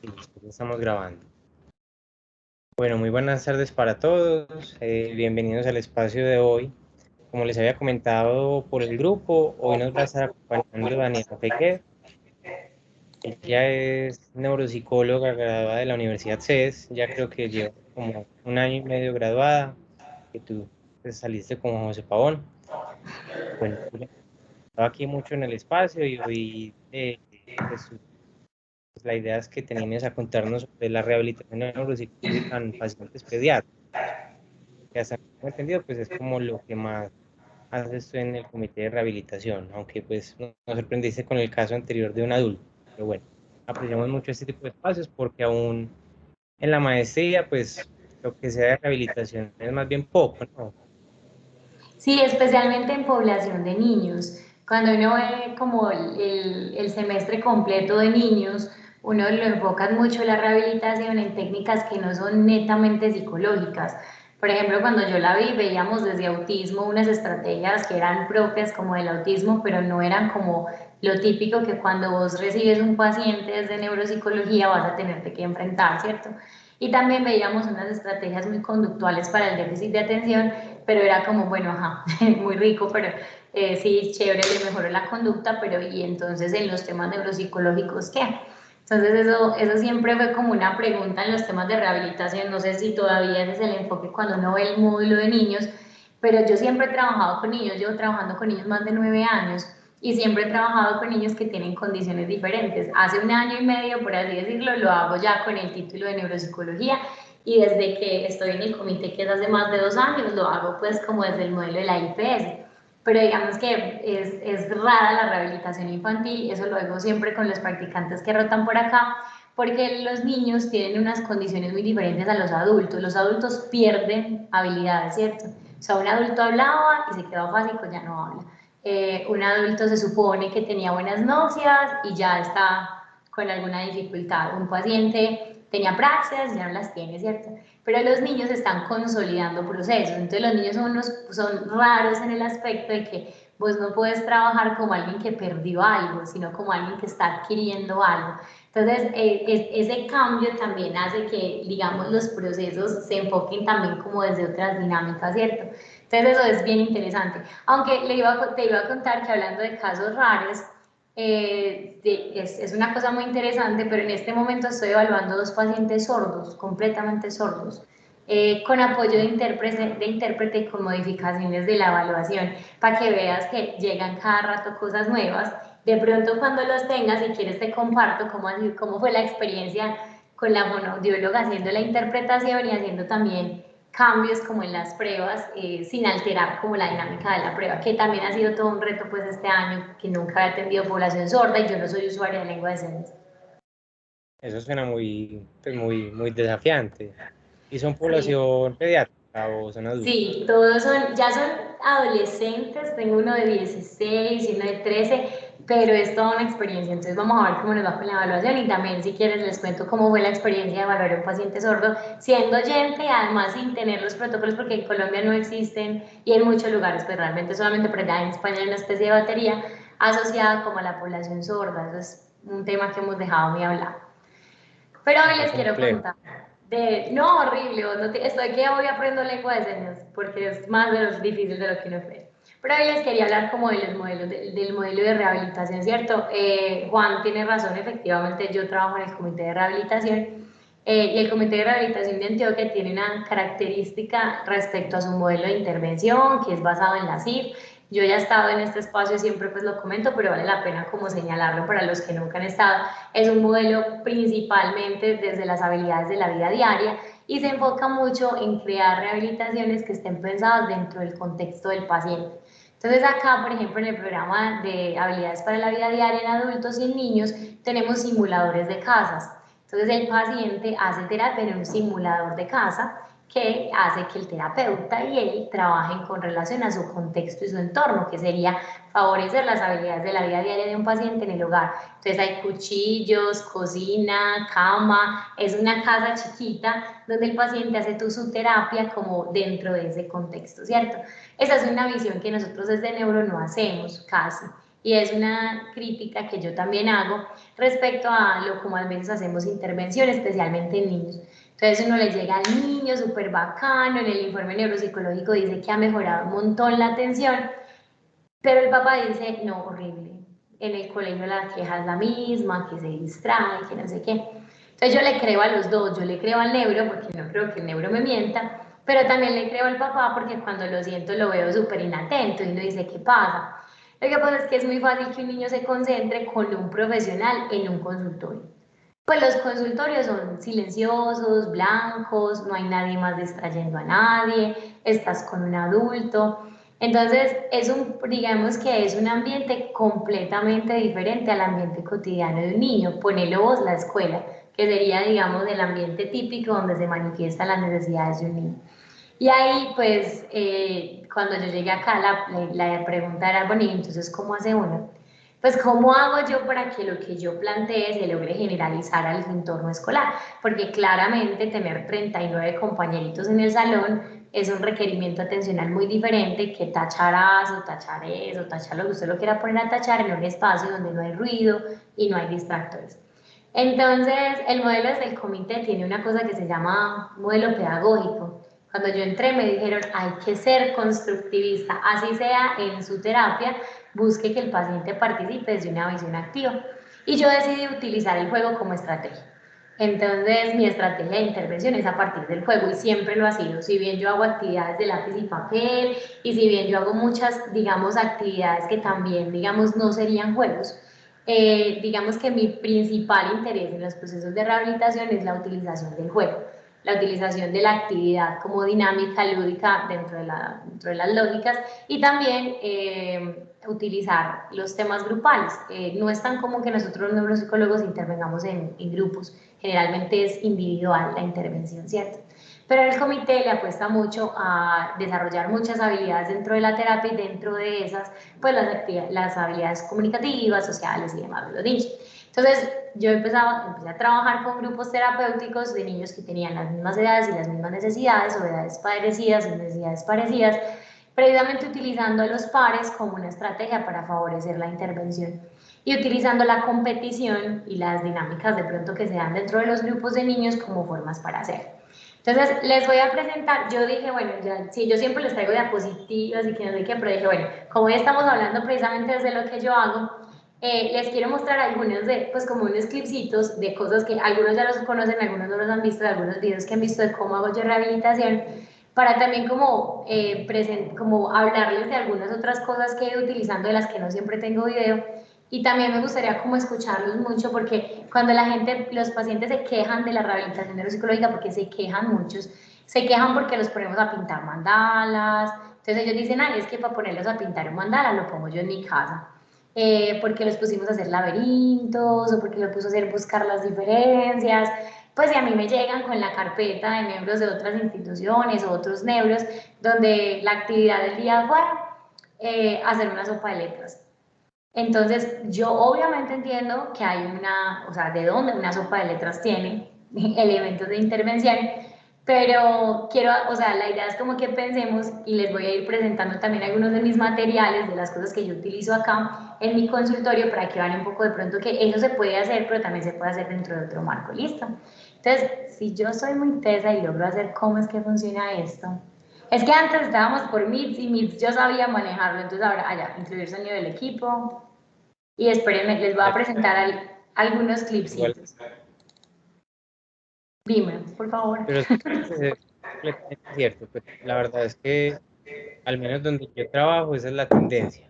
Listo, ya estamos grabando. Bueno, muy buenas tardes para todos. Bienvenidos al espacio de hoy. Como les había comentado por el grupo, hoy nos va a estar acompañando Daniela Pequer. Ella es neuropsicóloga graduada de la Universidad CES. Ya creo que lleva como un año y medio graduada, que tú pues, saliste con José Pavón. Bueno, ella estaba aquí mucho en el espacio y hoy pues, la idea es que te animes a contarnos sobre la rehabilitación neuropsicológica en pacientes pediátricos. Que hasta donde tengo entendido, pues es como lo que más haces tú en el comité de rehabilitación, aunque pues nos sorprendiste con el caso anterior de un adulto. Pero bueno, apreciamos mucho este tipo de espacios porque aún en la maestría, pues lo que sea de rehabilitación es más bien poco, ¿no? Sí, especialmente en población de niños. Cuando uno ve como el semestre completo de niños, uno lo enfoca mucho la rehabilitación en técnicas que no son netamente psicológicas. Por ejemplo, cuando yo la vi, veíamos desde autismo unas estrategias que eran propias como del autismo, pero no eran como lo típico que cuando vos recibes un paciente desde neuropsicología vas a tenerte que enfrentar, ¿cierto? Y también veíamos unas estrategias muy conductuales para el déficit de atención, pero era como, bueno, ajá, muy rico, pero sí, chévere, le mejoró la conducta, pero ¿y entonces en los temas neuropsicológicos qué? Entonces eso siempre fue como una pregunta en los temas de rehabilitación, no sé si todavía ese es el enfoque cuando uno ve el módulo de niños, pero yo siempre he trabajado con niños, llevo trabajando con niños más de 9 años y siempre he trabajado con niños que tienen condiciones diferentes. Hace un año y medio, por así decirlo, lo hago ya con el título de neuropsicología y desde que estoy en el comité, que es hace más de 2 años, lo hago pues como desde el modelo de la IPS. Pero digamos que es rara la rehabilitación infantil, eso lo hago siempre con los practicantes que rotan por acá, porque los niños tienen unas condiciones muy diferentes a los adultos pierden habilidades, ¿cierto? O sea, un adulto hablaba y se quedó fásico, ya no habla. Un adulto se supone que tenía buenas nocias y ya está con alguna dificultad. Un paciente tenía praxias y ya no las tiene, ¿cierto? Pero los niños están consolidando procesos, entonces los niños son raros en el aspecto de que vos no puedes trabajar como alguien que perdió algo, sino como alguien que está adquiriendo algo. Entonces, ese cambio también hace que, digamos, los procesos se enfoquen también como desde otras dinámicas, ¿cierto? Entonces, eso es bien interesante. Aunque te iba a contar que hablando de casos raros, es una cosa muy interesante, pero en este momento estoy evaluando 2 pacientes sordos, completamente sordos, con apoyo de intérprete y con modificaciones de la evaluación, para que veas que llegan cada rato cosas nuevas. De pronto cuando los tengas, si quieres te comparto cómo fue la experiencia con la fonoaudióloga haciendo la interpretación y haciendo también cambios como en las pruebas, sin alterar como la dinámica de la prueba, que también ha sido todo un reto pues este año, que nunca había atendido población sorda y yo no soy usuaria de lengua de señas. Eso suena muy, pues muy desafiante. ¿Y son Sí. población pediátrica o son adultos? Sí, ya son adolescentes, tengo uno de 16 y uno de 13, pero es toda una experiencia, entonces vamos a ver cómo nos va con la evaluación y también si quieres les cuento cómo fue la experiencia de evaluar a un paciente sordo siendo oyente, además sin tener los protocolos porque en Colombia no existen y en muchos lugares, pues realmente solamente por allá en España hay una especie de batería asociada como a la población sorda, eso es un tema que hemos dejado muy hablado. Pero hoy Qué les quiero complejo. contar no, horrible, estoy que hoy aprendo lengua de señas, porque es más de los difícil de lo que uno cree. Pero hoy les quería hablar como de los modelos, del modelo de rehabilitación, ¿cierto? Juan tiene razón, efectivamente yo trabajo en el comité de rehabilitación y el comité de rehabilitación de Antioquia tiene una característica respecto a su modelo de intervención, que es basado en la CIF. Yo ya he estado en este espacio, siempre pues lo comento, pero vale la pena como señalarlo para los que nunca han estado. Es un modelo principalmente desde las habilidades de la vida diaria y se enfoca mucho en crear rehabilitaciones que estén pensadas dentro del contexto del paciente. Entonces acá, por ejemplo, en el programa de habilidades para la vida diaria en adultos y en niños, tenemos simuladores de casas. Entonces el paciente hace terapia en un simulador de casa que hace que el terapeuta y él trabajen con relación a su contexto y su entorno, que sería favorecer las habilidades de la vida diaria de un paciente en el hogar. Entonces hay cuchillos, cocina, cama, es una casa chiquita donde el paciente hace su terapia como dentro de ese contexto, ¿cierto? Esa es una visión que nosotros desde Neuro no hacemos casi. y es una crítica que yo también hago respecto a lo como a veces hacemos intervención, especialmente en niños. Entonces uno le llega al niño súper bacano, en el informe neuropsicológico dice que ha mejorado un montón la atención, pero el papá dice, no, horrible, en el colegio la queja es la misma, que se distrae, que no sé qué. Entonces yo le creo a los dos, yo le creo al neuro, porque no creo que el neuro me mienta, pero también le creo al papá porque cuando lo siento lo veo súper inatento y uno dice, ¿qué pasa? Lo que pasa es que es muy fácil que un niño se concentre con un profesional en un consultorio. Pues los consultorios son silenciosos, blancos, no hay nadie más distrayendo a nadie, estás con un adulto. Entonces, digamos que es un ambiente completamente diferente al ambiente cotidiano de un niño. Ponelo vos la escuela, que sería, digamos, el ambiente típico donde se manifiestan las necesidades de un niño. Y ahí, pues, cuando yo llegué acá, la pregunta era, bueno, ¿y entonces cómo hace uno? Pues, ¿cómo hago yo para que lo que yo plantee se logre generalizar al entorno escolar? Porque claramente tener 39 compañeritos en el salón es un requerimiento atencional muy diferente que tacharás o tachar eso, tachar lo que usted lo quiera poner a tachar en un espacio donde no hay ruido y no hay distractores. Entonces, el modelo desde el comité tiene una cosa que se llama modelo pedagógico. Cuando yo entré me dijeron, hay que ser constructivista, así sea en su terapia, busque que el paciente participe desde una visión activa. Y yo decidí utilizar el juego como estrategia. Entonces, mi estrategia de intervención es a partir del juego y siempre lo ha sido. Si bien yo hago actividades de lápiz y papel y si bien yo hago muchas, digamos, actividades que también, digamos, no serían juegos, digamos que mi principal interés en los procesos de rehabilitación es la utilización del juego, la utilización de la actividad como dinámica, lúdica dentro de las lógicas y también utilizar los temas grupales. No es tan común que nosotros los neuropsicólogos intervengamos en grupos, generalmente es individual la intervención, ¿cierto? Pero el comité le apuesta mucho a desarrollar muchas habilidades dentro de la terapia y dentro de esas, pues las habilidades comunicativas, sociales y demás, lo dicho. Entonces, yo empecé a trabajar con grupos terapéuticos de niños que tenían las mismas edades y las mismas necesidades, o edades parecidas y necesidades parecidas, precisamente utilizando a los pares como una estrategia para favorecer la intervención y utilizando la competición y las dinámicas de pronto que se dan dentro de los grupos de niños como formas para hacerlo. Entonces, les voy a presentar, yo dije, bueno, ya, sí, yo siempre les traigo diapositivas y que no sé qué, pero dije, bueno, como hoy estamos hablando precisamente desde lo que yo hago, les quiero mostrar algunos de, pues como unos clipsitos de cosas que algunos ya los conocen, algunos no los han visto, de algunos videos que han visto de cómo hago yo rehabilitación, para también como hablarles de algunas otras cosas que he ido utilizando de las que no siempre tengo video, y también me gustaría como escucharlos mucho porque cuando la gente, los pacientes se quejan de la rehabilitación neuropsicológica, porque se quejan muchos, se quejan porque los ponemos a pintar mandalas, entonces ellos dicen, ay, es que para ponerlos a pintar un mandala lo pongo yo en mi casa, porque los pusimos a hacer laberintos, o porque los puso a hacer buscar las diferencias, pues y a mí me llegan con la carpeta de neuros de otras instituciones o otros neuros, donde la actividad del día fue hacer una sopa de letras. Entonces, yo obviamente entiendo que hay o sea, de dónde una sopa de letras tiene elementos de intervención, pero quiero, o sea, la idea es como que pensemos y les voy a ir presentando también algunos de mis materiales, de las cosas que yo utilizo acá en mi consultorio para que vean un poco de pronto que eso se puede hacer, pero también se puede hacer dentro de otro marco, ¿listo? Entonces, si yo soy muy tesa y logro hacer cómo es que funciona esto, es que antes estábamos por Meets y Meets yo sabía manejarlo, entonces ahora, allá, incluir sonido del equipo, y espérenme, les voy a presentar algunos Igual, clipsitos. Dime, por favor. pero es completamente cierto. Pues, la verdad es que, al menos donde yo trabajo, esa es la tendencia.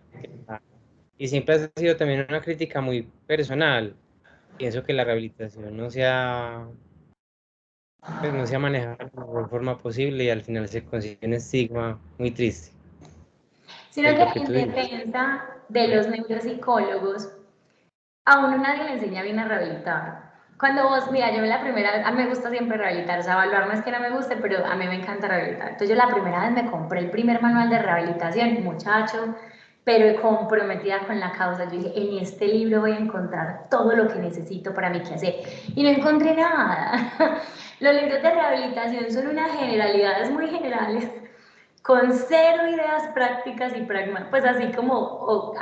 Y siempre ha sido también una crítica muy personal. Pienso que la rehabilitación pues, no se ha manejado de la mejor forma posible y al final se consigue un estigma muy triste. Sino Es que lo que en tú dices. defensa de los neuropsicólogos, a uno nadie le enseña bien a rehabilitar. Cuando vos, mira, yo la primera vez, a mí me gusta siempre rehabilitar, o sea, evaluar no es que no me guste, pero a mí me encanta rehabilitar. Entonces yo la primera vez me compré el primer manual de rehabilitación, muchacho, pero comprometida con la causa. Yo dije, en este libro voy a encontrar todo lo que necesito para mi quehacer. Y no encontré nada. Los libros de rehabilitación son unas generalidades muy generales con cero ideas prácticas y pues así como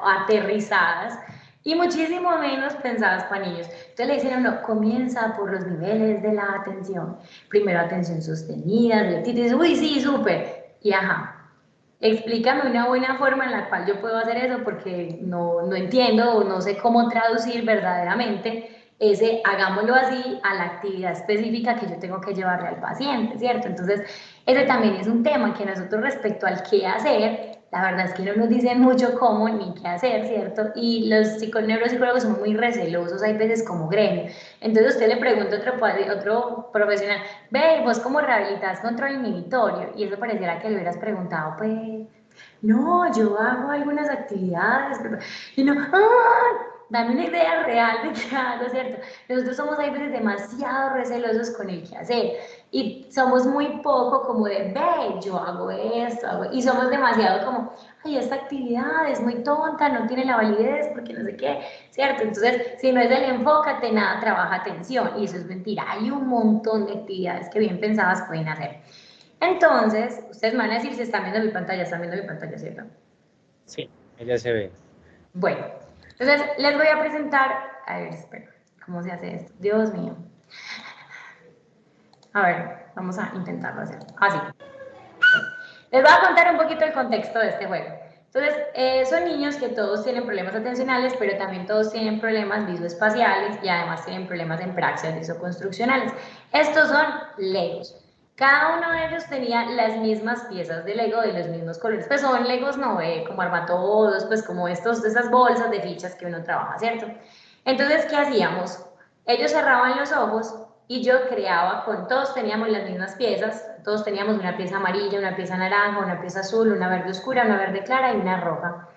aterrizadas, y muchísimo menos pensadas para niños. Entonces le dicen a uno, comienza por los niveles de la atención. Primero atención sostenida, y dices, uy, sí, súper, y ajá. Explícame una buena forma en la cual yo puedo hacer eso porque no entiendo o no sé cómo traducir verdaderamente ese hagámoslo así a la actividad específica que yo tengo que llevarle al paciente, ¿cierto? Entonces, ese también es un tema que nosotros respecto al qué hacer, la verdad es que no nos dicen mucho cómo ni qué hacer, ¿cierto? Y los neuropsicólogos son muy recelosos, hay veces como gremio. Entonces usted le pregunta a otro profesional, ve, vos cómo rehabilitas control inhibitorio, y eso pareciera que le hubieras preguntado, pues, no, yo hago algunas actividades, y no, dame una idea real de qué hago, ¿cierto? Nosotros somos a veces demasiado recelosos con el qué hacer, y somos muy poco como de, ve, yo hago esto, y somos demasiado como, ay, esta actividad es muy tonta, no tiene la validez, porque no sé qué, ¿cierto? Entonces, si no es el enfócate, nada trabaja atención, y eso es mentira, hay un montón de actividades que bien pensadas pueden hacer. Entonces, ustedes me van a decir si están viendo mi pantalla, ¿cierto? Sí, ella se ve. Bueno, entonces les voy a presentar, a ver, espera, ¿cómo se hace esto? Dios mío. A ver, vamos a intentarlo hacer. Así. Les voy a contar un poquito el contexto de este juego. Entonces, son niños que todos tienen problemas atencionales, pero también todos tienen problemas visoespaciales y además tienen problemas en praxias visoconstruccionales. Estos son Legos. Cada uno de ellos tenía las mismas piezas de Lego de los mismos colores. Pues son Legos, no, como armatodos, pues como esas bolsas de fichas que uno trabaja, ¿cierto? Entonces, ¿qué hacíamos? Ellos cerraban los ojos y yo creaba todos teníamos las mismas piezas, todos teníamos una pieza amarilla, una pieza naranja, una pieza azul, una verde oscura, una verde clara y una roja.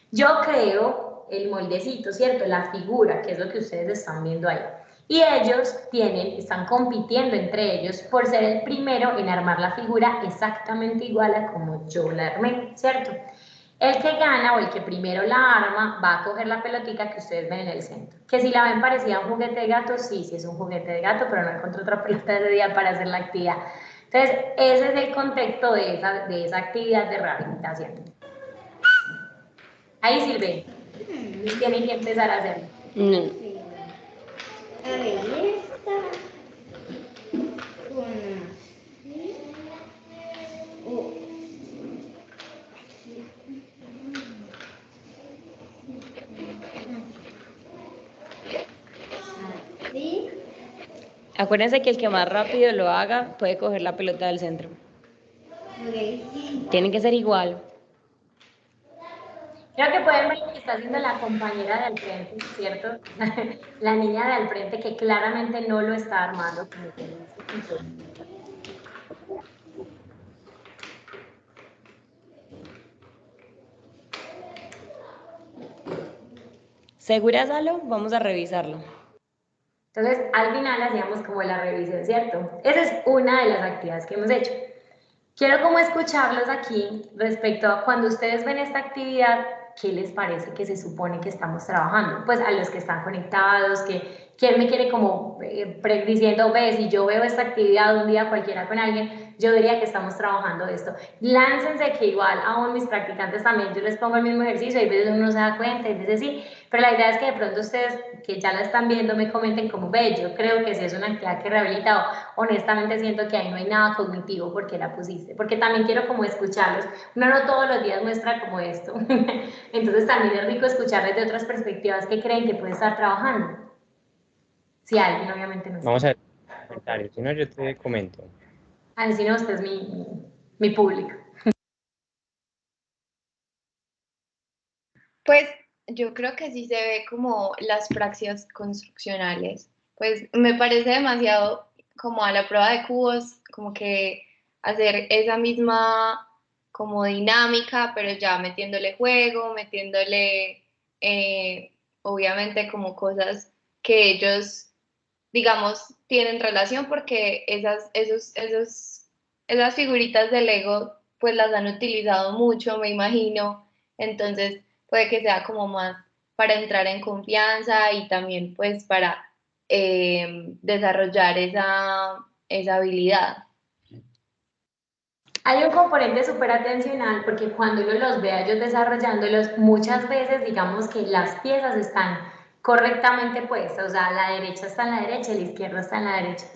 Yo creo el moldecito, ¿cierto? La figura, que es lo que ustedes están viendo ahí. Y ellos están compitiendo entre ellos por ser el primero en armar la figura exactamente igual a como yo la armé, ¿cierto? El que gana o el que primero la arma va a coger la pelotica que ustedes ven en el centro. Que si la ven parecida a un juguete de gato, sí, sí es un juguete de gato, pero no encontré otra pelota de día para hacer la actividad. Entonces, ese es el contexto de esa actividad de rehabilitación. Ahí sirve. Tienen que empezar a hacerlo. A ver, esta con así. Oh. Así. Acuérdense que el que más rápido lo haga puede coger la pelota del centro. Okay. Tienen que ser igual. Creo que pueden ver lo que está haciendo la compañera de al frente, ¿cierto? La niña de al frente que claramente no lo está armando como yo lo hice. ¿Segura, Salo? Vamos a revisarlo. Entonces, al final hacíamos como la revisión, ¿cierto? Esa es una de las actividades que hemos hecho. Quiero como escucharlos aquí respecto a cuando ustedes ven esta actividad, ¿qué les parece que se supone que estamos trabajando? Pues a los que están conectados, que quién me quiere como diciendo, ve, si yo veo esta actividad un día cualquiera con alguien, yo diría que estamos trabajando esto. Láncense que igual aún mis practicantes también, yo les pongo el mismo ejercicio, hay veces uno se da cuenta, hay veces sí, pero la idea es que de pronto ustedes que ya la están viendo me comenten como, ve, yo creo que si es una actividad que rehabilita, honestamente siento que ahí no hay nada cognitivo porque la pusiste, porque también quiero como escucharlos, uno no todos los días muestra como esto, entonces también es rico escucharles de otras perspectivas que creen que puede estar trabajando, si alguien obviamente no está. Vamos a ver los comentarios, si no yo te comento. Ah, si no, usted es mi público. Pues yo creo que sí se ve como las praxias construccionales. Pues me parece demasiado como a la prueba de cubos, como que hacer esa misma como dinámica, pero ya metiéndole juego, metiéndole obviamente como cosas que ellos, digamos, tienen relación porque esas figuritas de Lego pues las han utilizado mucho, me imagino. Entonces puede que sea como más para entrar en confianza y también pues para desarrollar esa habilidad. Hay un componente súper atencional porque cuando uno los ve a ellos desarrollándolos, muchas veces digamos que las piezas están correctamente puestas, o sea, la derecha está en la derecha y la izquierda está en la derecha.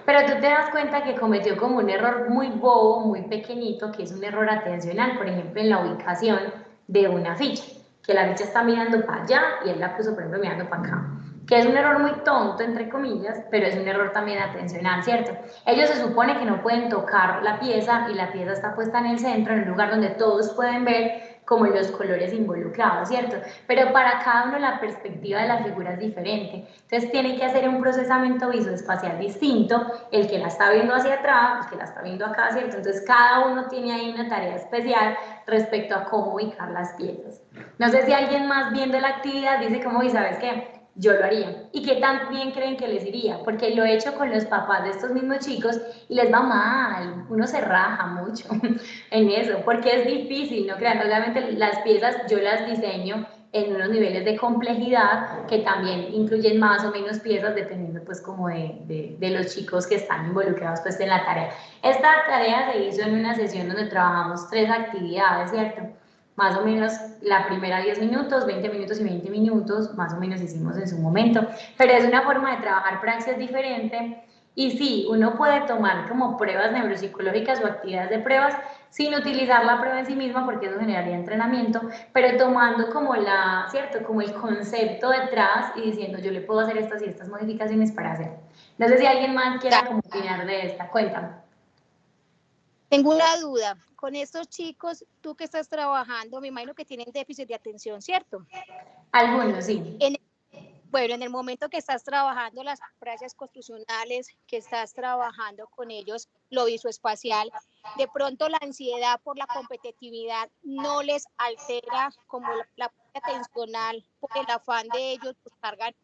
Pero tú te das cuenta que cometió como un error muy bobo, muy pequeñito, que es un error atencional, por ejemplo, en la ubicación de una ficha, que la ficha está mirando para allá y él la puso, por ejemplo, mirando para acá, que es un error muy tonto, entre comillas, pero es un error también atencional, ¿cierto? Ellos se supone que no pueden tocar la pieza y la pieza está puesta en el centro, en un lugar donde todos pueden ver como los colores involucrados, ¿cierto? Pero para cada uno la perspectiva de la figura es diferente. Entonces tienen que hacer un procesamiento visoespacial distinto, el que la está viendo hacia atrás, el que la está viendo acá, ¿cierto? Entonces cada uno tiene ahí una tarea especial respecto a cómo ubicar las piezas. No sé si alguien más viendo la actividad dice como, y ¿sabes qué? Yo lo haría. ¿Y qué tan bien creen que les iría? Porque lo he hecho con los papás de estos mismos chicos y les va mal, uno se raja mucho en eso, porque es difícil, no crean, obviamente las piezas yo las diseño en unos niveles de complejidad que también incluyen más o menos piezas dependiendo pues como de los chicos que están involucrados pues en la tarea. Esta tarea se hizo en una sesión donde trabajamos 3 actividades, ¿cierto? Más o menos la primera 10 minutos, 20 minutos y 20 minutos, más o menos hicimos en su momento, pero es una forma de trabajar praxis diferente y sí, uno puede tomar como pruebas neuropsicológicas o actividades de pruebas sin utilizar la prueba en sí misma porque eso generaría entrenamiento, pero tomando como la, ¿cierto? Como el concepto detrás y diciendo yo le puedo hacer estas y estas modificaciones para hacer. No sé si alguien más quiera como opinar de esta, cuéntame. Tengo una duda. Con estos chicos, tú que estás trabajando, me imagino que tienen déficit de atención, ¿cierto? Algunos, sí. Bueno, en el momento que estás trabajando las prácticas construccionales, que estás trabajando con ellos, lo visoespacial, de pronto la ansiedad por la competitividad no les altera como la parte atencional por el afán de ellos buscar ganar.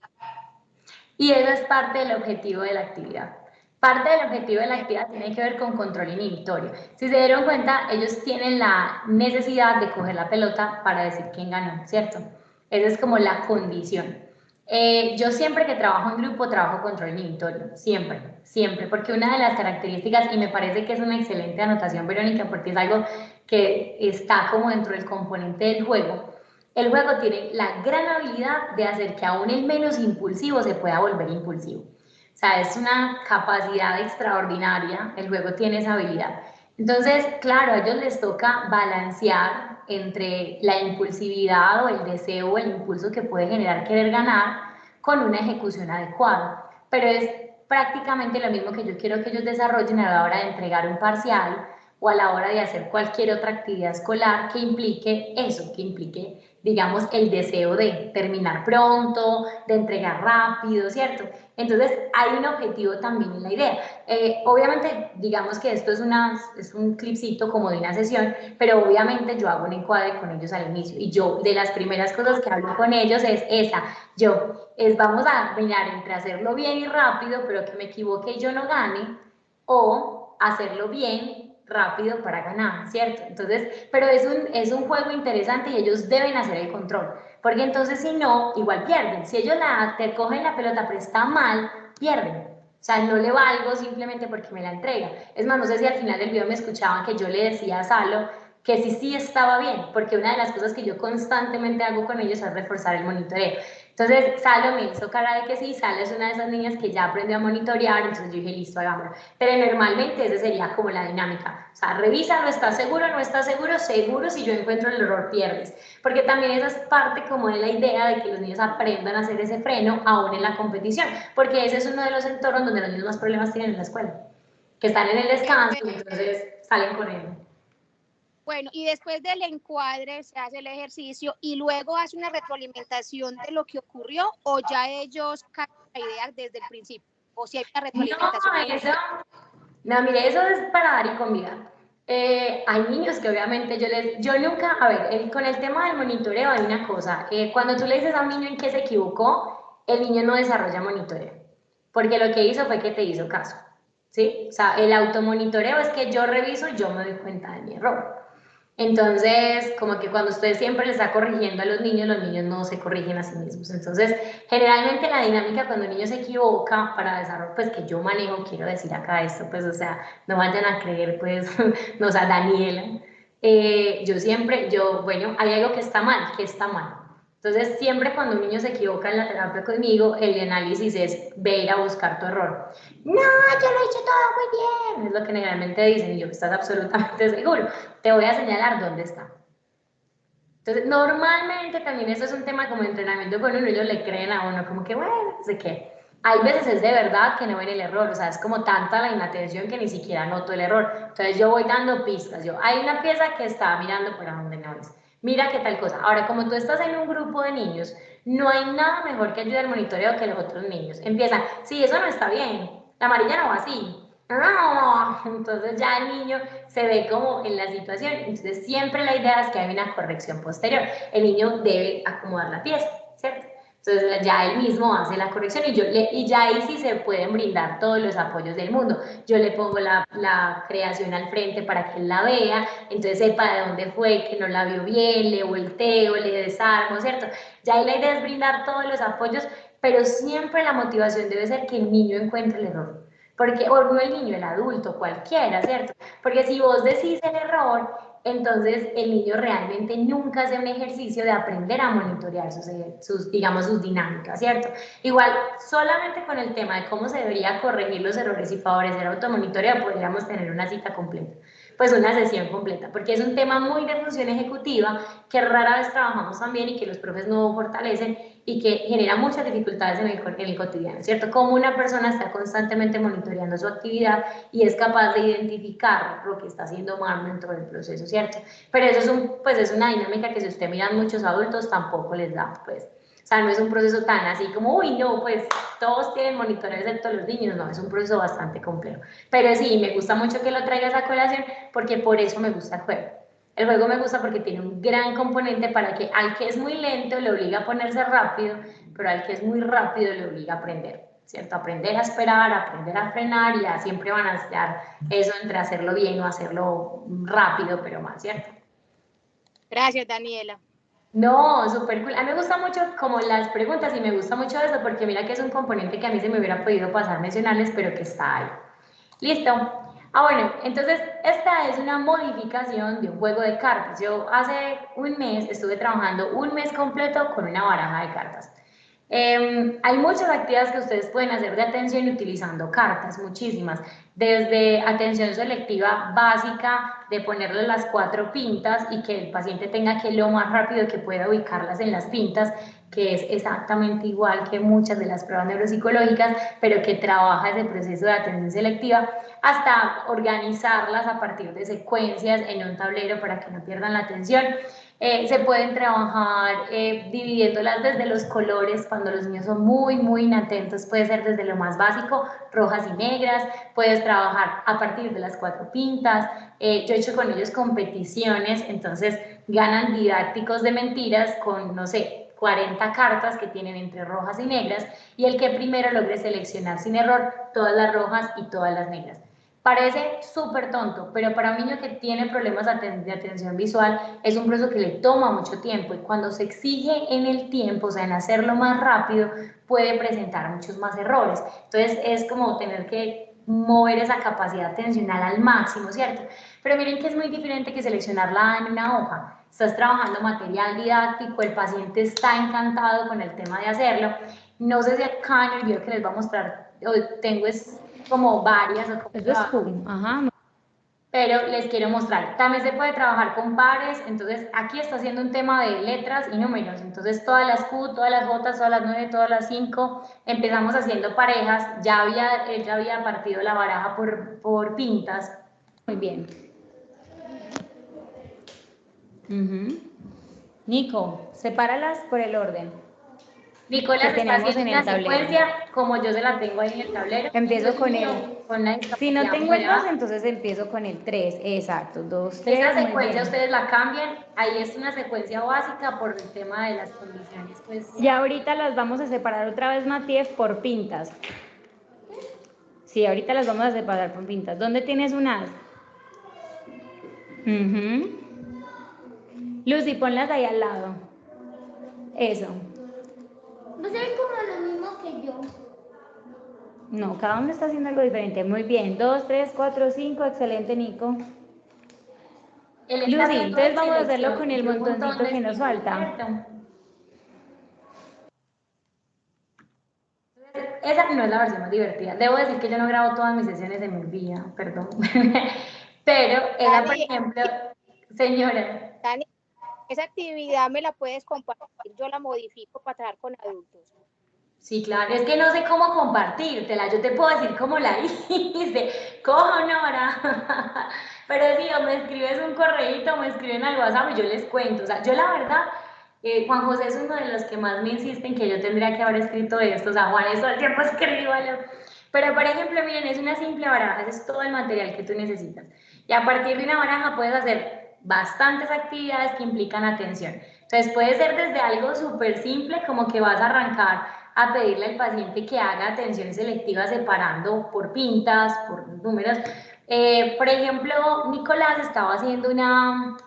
Y eso es parte del objetivo de la actividad. Parte del objetivo de la actividad tiene que ver con control inhibitorio. Si se dieron cuenta, ellos tienen la necesidad de coger la pelota para decir quién ganó, ¿cierto? Esa es como la condición. Yo siempre que trabajo en grupo trabajo control inhibitorio, siempre, siempre, porque una de las características, y me parece que es una excelente anotación, Verónica, porque es algo que está como dentro del componente del juego, el juego tiene la gran habilidad de hacer que aún el menos impulsivo se pueda volver impulsivo. O sea, es una capacidad extraordinaria, el juego tiene esa habilidad. Entonces, claro, a ellos les toca balancear entre la impulsividad o el deseo o el impulso que puede generar querer ganar con una ejecución adecuada. Pero es prácticamente lo mismo que yo quiero que ellos desarrollen a la hora de entregar un parcial o a la hora de hacer cualquier otra actividad escolar que implique eso, que implique digamos, el deseo de terminar pronto, de entregar rápido, ¿cierto? Entonces, hay un objetivo también en la idea. Obviamente, digamos que esto es un clipcito como de una sesión, pero obviamente yo hago un encuadre con ellos al inicio y yo, de las primeras cosas que hablo con ellos es esa, vamos a mirar entre hacerlo bien y rápido, pero que me equivoque y yo no gane, o hacerlo bien rápido para ganar, ¿cierto? Entonces, pero es un juego interesante y ellos deben hacer el control, porque entonces si no, igual pierden. Si ellos te cogen la pelota pero está mal, pierden. O sea, no le valgo simplemente porque me la entrega. Es más, no sé si al final del video me escuchaban que yo le decía a Salo que sí estaba bien, porque una de las cosas que yo constantemente hago con ellos es reforzar el monitoreo. Entonces, Salo me hizo cara de que sí, Salo es una de esas niñas que ya aprendió a monitorear, entonces yo dije, listo, hagámoslo. Pero normalmente esa sería como la dinámica. O sea, revisa, no estás seguro, no estás seguro, seguro, si yo encuentro el error pierdes. Porque también esa es parte como de la idea de que los niños aprendan a hacer ese freno aún en la competición, porque ese es uno de los entornos donde los niños más problemas tienen en la escuela, que están en el descanso y entonces salen corriendo. Bueno, y después del encuadre se hace el ejercicio y luego hace una retroalimentación de lo que ocurrió o ya ellos cambian la idea desde el principio, o si hay una retroalimentación. No, mire, eso es para dar y convidar. Hay niños que obviamente yo nunca, a ver, con el tema del monitoreo hay una cosa, cuando tú le dices a un niño en qué se equivocó, el niño no desarrolla monitoreo, porque lo que hizo fue que te hizo caso, ¿sí? O sea, el automonitoreo es que yo reviso y yo me doy cuenta de mi error. Entonces, como que cuando usted siempre le está corrigiendo a los niños no se corrigen a sí mismos. Entonces, generalmente la dinámica cuando un niño se equivoca para desarrollo, pues que yo manejo, quiero decir acá esto, pues, o sea, no vayan a creer, pues, no, o sea, Daniela, bueno, hay algo que está mal, ¿qué está mal? Entonces, siempre cuando un niño se equivoca en la terapia conmigo, el análisis es ve ir a buscar tu error. No, yo lo hice todo muy bien, es lo que generalmente dicen, y yo, ¿estás absolutamente seguro? Te voy a señalar dónde está. Entonces, normalmente también eso es un tema como entrenamiento con uno, ellos le creen a uno, como que bueno, no sé qué. Hay veces es de verdad que no ven el error, o sea, es como tanta la inatención que ni siquiera noto el error. Entonces yo voy dando pistas, hay una pieza que está mirando por donde no es, mira qué tal cosa. Ahora, como tú estás en un grupo de niños, no hay nada mejor que ayudar al monitoreo que los otros niños. Empiezan, sí, eso no está bien, la amarilla no va así. Entonces ya el niño se ve como en la situación, entonces siempre la idea es que hay una corrección posterior, el niño debe acomodar la pieza, ¿cierto? Entonces ya él mismo hace la corrección y ya ahí sí se pueden brindar todos los apoyos del mundo. Yo le pongo la creación al frente para que él la vea, entonces sepa de dónde fue, que no la vio bien, le volteo, le desarmo, ¿cierto? Ya ahí la idea es brindar todos los apoyos, pero siempre la motivación debe ser que el niño encuentre el error. Porque, o no el niño, el adulto, cualquiera, ¿cierto? Porque si vos decís el error, entonces el niño realmente nunca hace un ejercicio de aprender a monitorear digamos, sus dinámicas, ¿cierto? Igual, solamente con el tema de cómo se debería corregir los errores y favorecer automonitoreo, podríamos tener una cita completa, pues una sesión completa, porque es un tema muy de función ejecutiva que rara vez trabajamos también y que los profes no fortalecen y que genera muchas dificultades en el cotidiano, ¿cierto? Cómo una persona está constantemente monitoreando su actividad y es capaz de identificar lo que está haciendo mal dentro del proceso, ¿cierto? Pero eso es una dinámica que si usted mira a muchos adultos tampoco les da, pues. O sea, no es un proceso tan así como, uy, no, pues todos tienen monitoreo excepto los niños, no, es un proceso bastante complejo. Pero sí, me gusta mucho que lo traigas a colación porque por eso me gusta el juego. El juego me gusta porque tiene un gran componente para que al que es muy lento le obliga a ponerse rápido, pero al que es muy rápido le obliga a aprender, ¿cierto? Aprender a esperar, aprender a frenar y ya siempre van a estar eso entre hacerlo bien o hacerlo rápido, pero más, ¿cierto? Gracias, Daniela. No, súper cool. A mí me gusta mucho como las preguntas y me gusta mucho eso porque mira que es un componente que a mí se me hubiera podido pasar mencionarles, pero que está ahí. Listo. Bueno, entonces esta es una modificación de un juego de cartas. Yo hace un mes estuve trabajando un mes completo con una baraja de cartas. Hay muchas actividades que ustedes pueden hacer de atención utilizando cartas, muchísimas. Desde atención selectiva básica, de ponerle las 4 pintas y que el paciente tenga que lo más rápido que pueda ubicarlas en las pintas, que es exactamente igual que muchas de las pruebas neuropsicológicas, pero que trabaja ese proceso de atención selectiva, hasta organizarlas a partir de secuencias en un tablero para que no pierdan la atención. Se pueden trabajar dividiéndolas desde los colores, cuando los niños son muy, muy inatentos, puede ser desde lo más básico, rojas y negras, puedes trabajar a partir de las 4 pintas, yo he hecho con ellos competiciones, entonces ganan didácticos de mentiras con, no sé, 40 cartas que tienen entre rojas y negras, y el que primero logre seleccionar sin error todas las rojas y todas las negras. Parece súper tonto, pero para un niño que tiene problemas de atención visual es un proceso que le toma mucho tiempo y cuando se exige en el tiempo, o sea, en hacerlo más rápido, puede presentar muchos más errores. Entonces es como tener que mover esa capacidad atencional al máximo, ¿cierto? Pero miren que es muy diferente que seleccionarla en una hoja. Estás trabajando material didáctico, el paciente está encantado con el tema de hacerlo. No sé si acá en el video que les voy a mostrar, tengo como varias. Eso es cool, ajá. Pero les quiero mostrar, también se puede trabajar con pares, entonces aquí está haciendo un tema de letras y números, entonces todas las Q, todas las J, todas las 9, todas las 5, empezamos haciendo parejas, él ya había partido la baraja por pintas. Muy bien. Nico, sepáralas por el orden. Nicolás que está tenemos haciendo en el una tablero. secuencia como yo se la tengo ahí en el tablero. Empiezo con el... Si no tengo el 2, entonces empiezo con el 3. Exacto, 2, 3. Esa secuencia ustedes la cambian, ahí es una secuencia básica por el tema de las condiciones. Pues. Y ahorita las vamos a separar otra vez, Matías, por pintas. Sí, ahorita las vamos a separar por pintas. ¿Dónde tienes unas? Lucy, ponlas ahí al lado. Eso. Va a ser como lo mismo que yo. No, cada uno está haciendo algo diferente. Muy bien. 2, 3, 4, 5. Excelente, Nico. Él está Lucy, haciendo entonces el vamos a hacerlo selección con el entre un montón montoncito de que nos estímulos, falta. ¿cierto? Esa no es la versión más divertida. Debo decir que yo no grabo todas mis sesiones en mi vida, perdón. Pero esa, por Dani, ejemplo, señora, Dani, esa actividad me la puedes compartir, yo la modifico para trabajar con adultos. sí, claro, es que no sé cómo compartírtela, yo te puedo decir cómo la hice, coja una hora, pero sí, o me escribes un correíto, o me escriben al WhatsApp y yo les cuento, o sea, yo la verdad, Juan José es uno de los que más me insisten que yo tendría que haber escrito esto, o sea, Juan, eso todo el tiempo escríbalo, pero por ejemplo, miren, es una simple baraja, ese es todo el material que tú necesitas, y a partir de una baraja puedes hacer bastantes actividades que implican atención, entonces puede ser desde algo súper simple, como que vas a arrancar a pedirle al paciente que haga atención selectiva separando por pintas, por números. Por ejemplo, Nicolás estaba haciendo una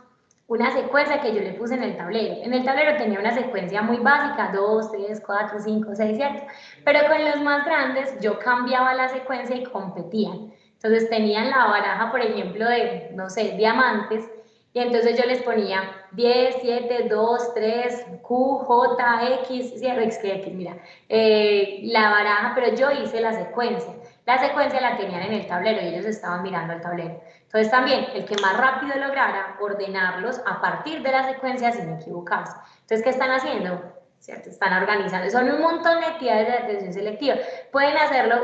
secuencia que yo le puse en el tablero. En el tablero tenía una secuencia muy básica, 2, 3, 4, 5, 6, 7. Pero con los más grandes yo cambiaba la secuencia y competían. Entonces tenían la baraja, por ejemplo, de, no sé, diamantes, y entonces yo les ponía 10, 7, 2, 3, Q, J, X, sí, X, mira, la baraja, pero yo hice la secuencia. La secuencia la tenían en el tablero y ellos estaban mirando el tablero. Entonces también el que más rápido lograra ordenarlos a partir de la secuencia sin equivocarse. Entonces, ¿qué están haciendo? ¿Cierto? Están organizando. Son un montón de actividades de atención selectiva. Pueden hacerlo,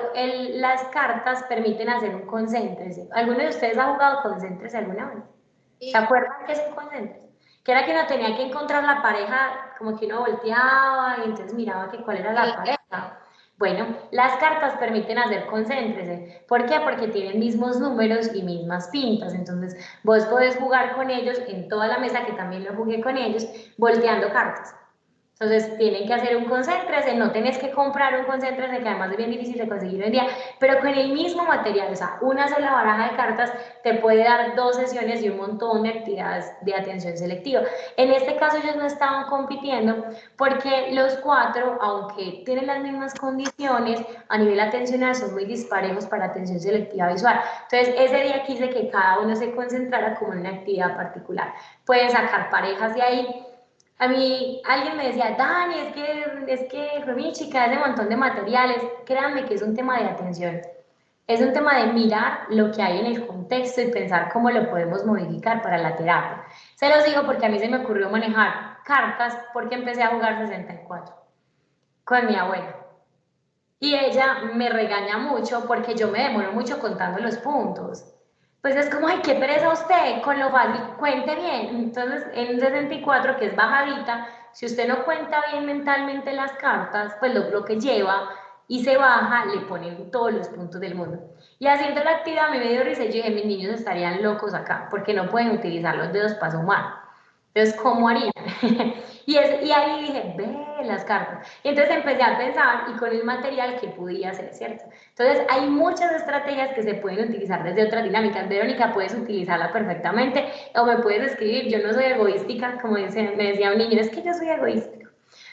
las cartas permiten hacer un concéntrese. ¿Alguno de ustedes ha jugado concéntrese alguna vez? ¿Se acuerdan qué es un concéntrese? Que era que uno tenía que encontrar la pareja, como que uno volteaba y entonces miraba que cuál era la pareja. Bueno, las cartas permiten hacer concéntrese. ¿Por qué? Porque tienen mismos números y mismas pintas. Entonces, vos podés jugar con ellos en toda la mesa, que también lo jugué con ellos, volteando cartas. Entonces tienen que hacer un concéntrese, no tenés que comprar un concéntrese que además es bien difícil de conseguir hoy en día, pero con el mismo material, o sea, una sola baraja de cartas te puede dar 2 sesiones y un montón de actividades de atención selectiva. En este caso ellos no estaban compitiendo porque los 4, aunque tienen las mismas condiciones, a nivel atencional son muy disparejos para atención selectiva visual. Entonces ese día quise que cada uno se concentrara como en una actividad particular. Pueden sacar parejas de ahí. A mí alguien me decía, Dani, es que fue mi chica, ese montón de materiales. Créanme que es un tema de atención. Es un tema de mirar lo que hay en el contexto y pensar cómo lo podemos modificar para la terapia. Se los digo porque a mí se me ocurrió manejar cartas porque empecé a jugar 64 con mi abuela. Y ella me regaña mucho porque yo me demoro mucho contando los puntos. Pues es como, ay, qué pereza usted, con lo fácil, cuente bien. Entonces, en un 64, que es bajadita, si usted no cuenta bien mentalmente las cartas, pues lo que lleva y se baja, le ponen todos los puntos del mundo. Y haciendo la actividad, a mí me dio risa y yo dije, mis niños estarían locos acá, porque no pueden utilizar los dedos para sumar. Entonces, ¿cómo harían? y ahí dije, ve las cartas. Y entonces empecé a pensar y con el material que podía hacer, ¿cierto? Entonces, hay muchas estrategias que se pueden utilizar desde otras dinámicas. Verónica, puedes utilizarla perfectamente o me puedes escribir, yo no soy egoística, como me decía un niño, es que yo soy egoística.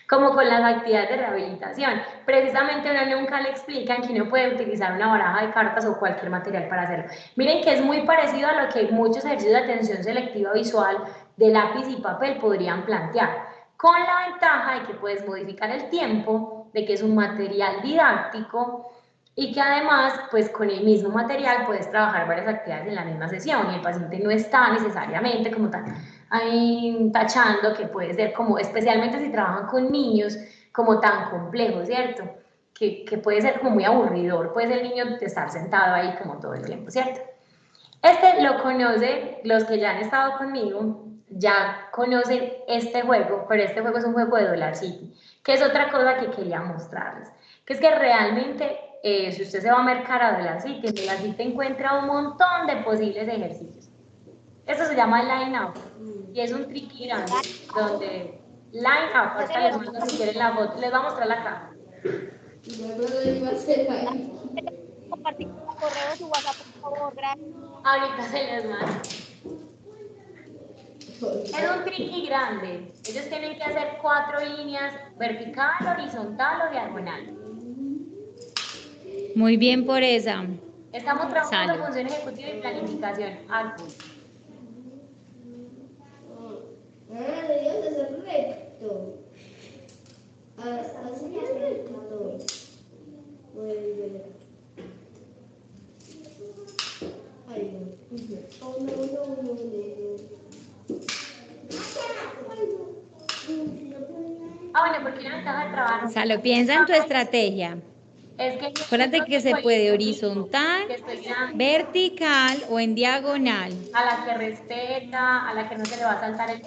Como con las actividades de rehabilitación. Precisamente a uno nunca le explican que uno puede utilizar una baraja de cartas o cualquier material para hacerlo. Miren que es muy parecido a lo que muchos ejercicios de atención selectiva visual de lápiz y papel podrían plantear, con la ventaja de que puedes modificar el tiempo, de que es un material didáctico y que además, pues con el mismo material puedes trabajar varias actividades en la misma sesión y el paciente no está necesariamente como tan ahí tachando, que puede ser como, especialmente si trabajan con niños, como tan complejo, ¿cierto? Que puede ser como muy aburridor, puede ser el niño de estar sentado ahí como todo el tiempo, ¿cierto? Este lo conoce, los que ya han estado conmigo, ya conocen este juego, pero este juego es un juego de Dollar City, que es otra cosa que quería mostrarles, que es que realmente, si usted se va a mercar a Dollar City, en Dollar City encuentra un montón de posibles ejercicios. Esto se llama Line Up, y es un tricky grande, donde Line Up, ahorita les mando si quieren la foto, les voy a mostrar la caja. Compartir correo, su WhatsApp, por favor, gracias. Ahorita se les mando. Es un triqui grande. Ellos tienen que hacer 4 líneas, vertical, horizontal o diagonal. Muy bien por esa. Estamos trabajando Salo. función ejecutiva y planificación. Deberías hacer recto. Así es recto. Muy bien. Ay, no. Oh, no, no, no, no. Bueno, porque una ventaja de trabajar Salo, piensa en tu estrategia. es que Acuérdate que se puede horizontal, que estoy grande, vertical o en diagonal. a la que respeta, a la que no se le va a saltar el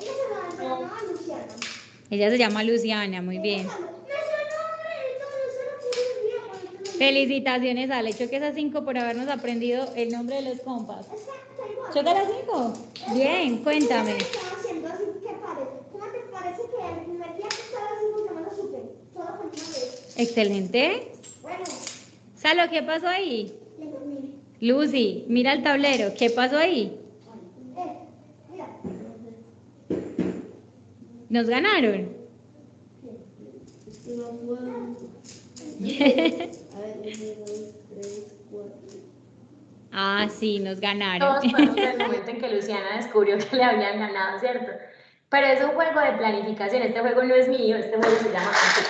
Ella se llama Luciana, muy bien. Felicitaciones, Ale. Choque esas 5 por habernos aprendido el nombre de los compas. ¿Choca las 5? Bien, cuéntame. ¿Cómo te parece que el primer día que estaba haciendo yo me lo supe? Solo con una vez. Excelente. Bueno, Salo, ¿qué pasó ahí? le dormí. Lucy, mira el tablero. ¿Qué pasó ahí? Mira. ¿Nos ganaron? No puedo. A ver, 1, 2, 3, 4. Ah, sí, nos ganaron. Todos podemos ver el momento en que Luciana descubrió que le habían ganado, ¿cierto? Pero es un juego de planificación. Este juego no es mío, este juego se llama así.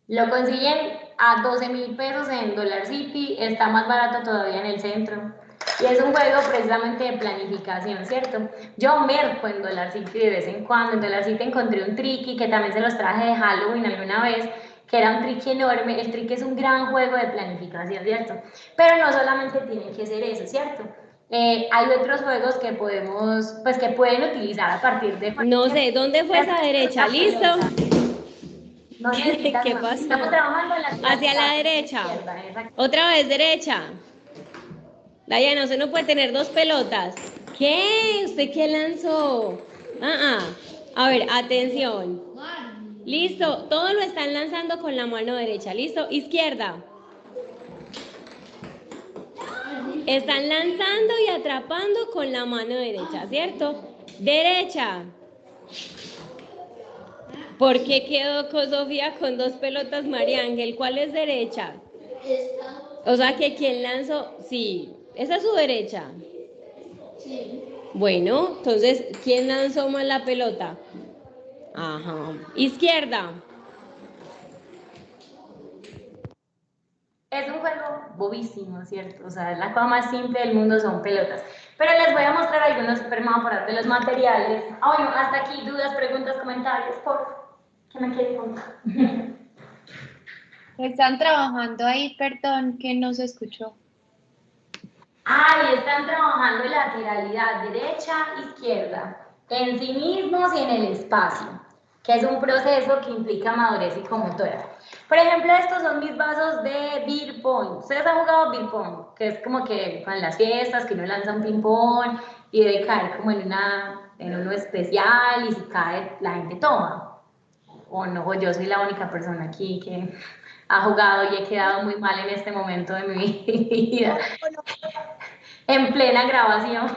Lo consiguen a 12.000 pesos en Dollar City, está más barato todavía en el centro. Y es un juego precisamente de planificación, ¿cierto? Yo merco en Dollar City de vez en cuando. En Dollar City encontré un triqui que también se los traje de Halloween alguna vez, que era un triqui enorme. El triqui es un gran juego de planificación, ¿cierto? Pero no solamente tienen que ser eso, ¿cierto? Hay otros juegos que podemos, pues que pueden utilizar a partir de... No sé, ¿dónde fue esa derecha? ¿Listo? No necesitas ¿Qué más. pasó? Estamos trabajando en la Hacia la derecha. izquierda, exacto. Otra vez derecha. Dayana, usted no puede tener 2 pelotas. ¿Qué? ¿Usted qué lanzó? A ver, atención. Listo, todo lo están lanzando con la mano derecha. ¿Listo? Izquierda. Están lanzando y atrapando con la mano derecha, ¿cierto? Derecha. ¿Por qué quedó con Sofía con 2 pelotas, María Ángel? ¿Cuál es derecha? O sea que quien lanzó, sí, esa es su derecha. Sí. Bueno, entonces, ¿quién lanzó más la pelota? Ajá. Izquierda. Es un juego bobísimo, ¿cierto? O sea, es la cosa más simple del mundo, son pelotas. Pero les voy a mostrar algunos supermáforas de los materiales. Bueno, hasta aquí, dudas, preguntas, comentarios, por ¿qué me quieren contar? Están trabajando ahí, perdón, que no se escuchó. Ahí están trabajando lateralidad, derecha, izquierda, en sí mismos y en el espacio, que es un proceso que implica madurez psicomotora. Por ejemplo, estos son mis vasos de beer pong. ¿Ustedes han jugado beer pong? Que es como que en las fiestas, que uno lanza un ping pong y debe caer como en uno especial y si cae la gente toma. O no, yo soy la única persona aquí que ha jugado y he quedado muy mal en este momento de mi vida. En plena grabación.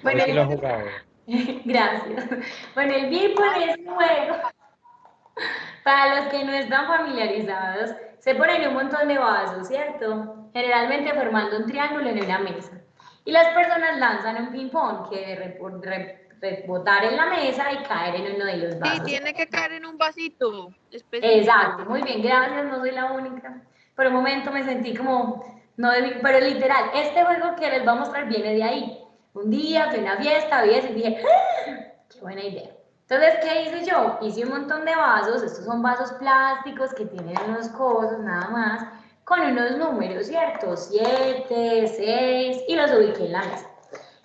Yo sí lo he jugado. Gracias. Bueno, el beer pong es un juego. Para los que no están familiarizados, se ponen un montón de vasos, ¿cierto? Generalmente formando un triángulo en una mesa. Y las personas lanzan un ping-pong que debe rebotar en la mesa y caer en uno de los vasos. Sí, tiene que caer en un vasito específico. Exacto, muy bien, gracias, no soy la única. Por un momento me sentí como, no debí, pero literal, este juego que les voy a mostrar viene de ahí. Un día fui a una fiesta, vi eso y dije, ¡ah! ¡Qué buena idea! Entonces, ¿qué hice yo? Hice un montón de vasos, estos son vasos plásticos que tienen unos cosos nada más, con unos números, ¿cierto? 7, 6, y los ubiqué en la mesa.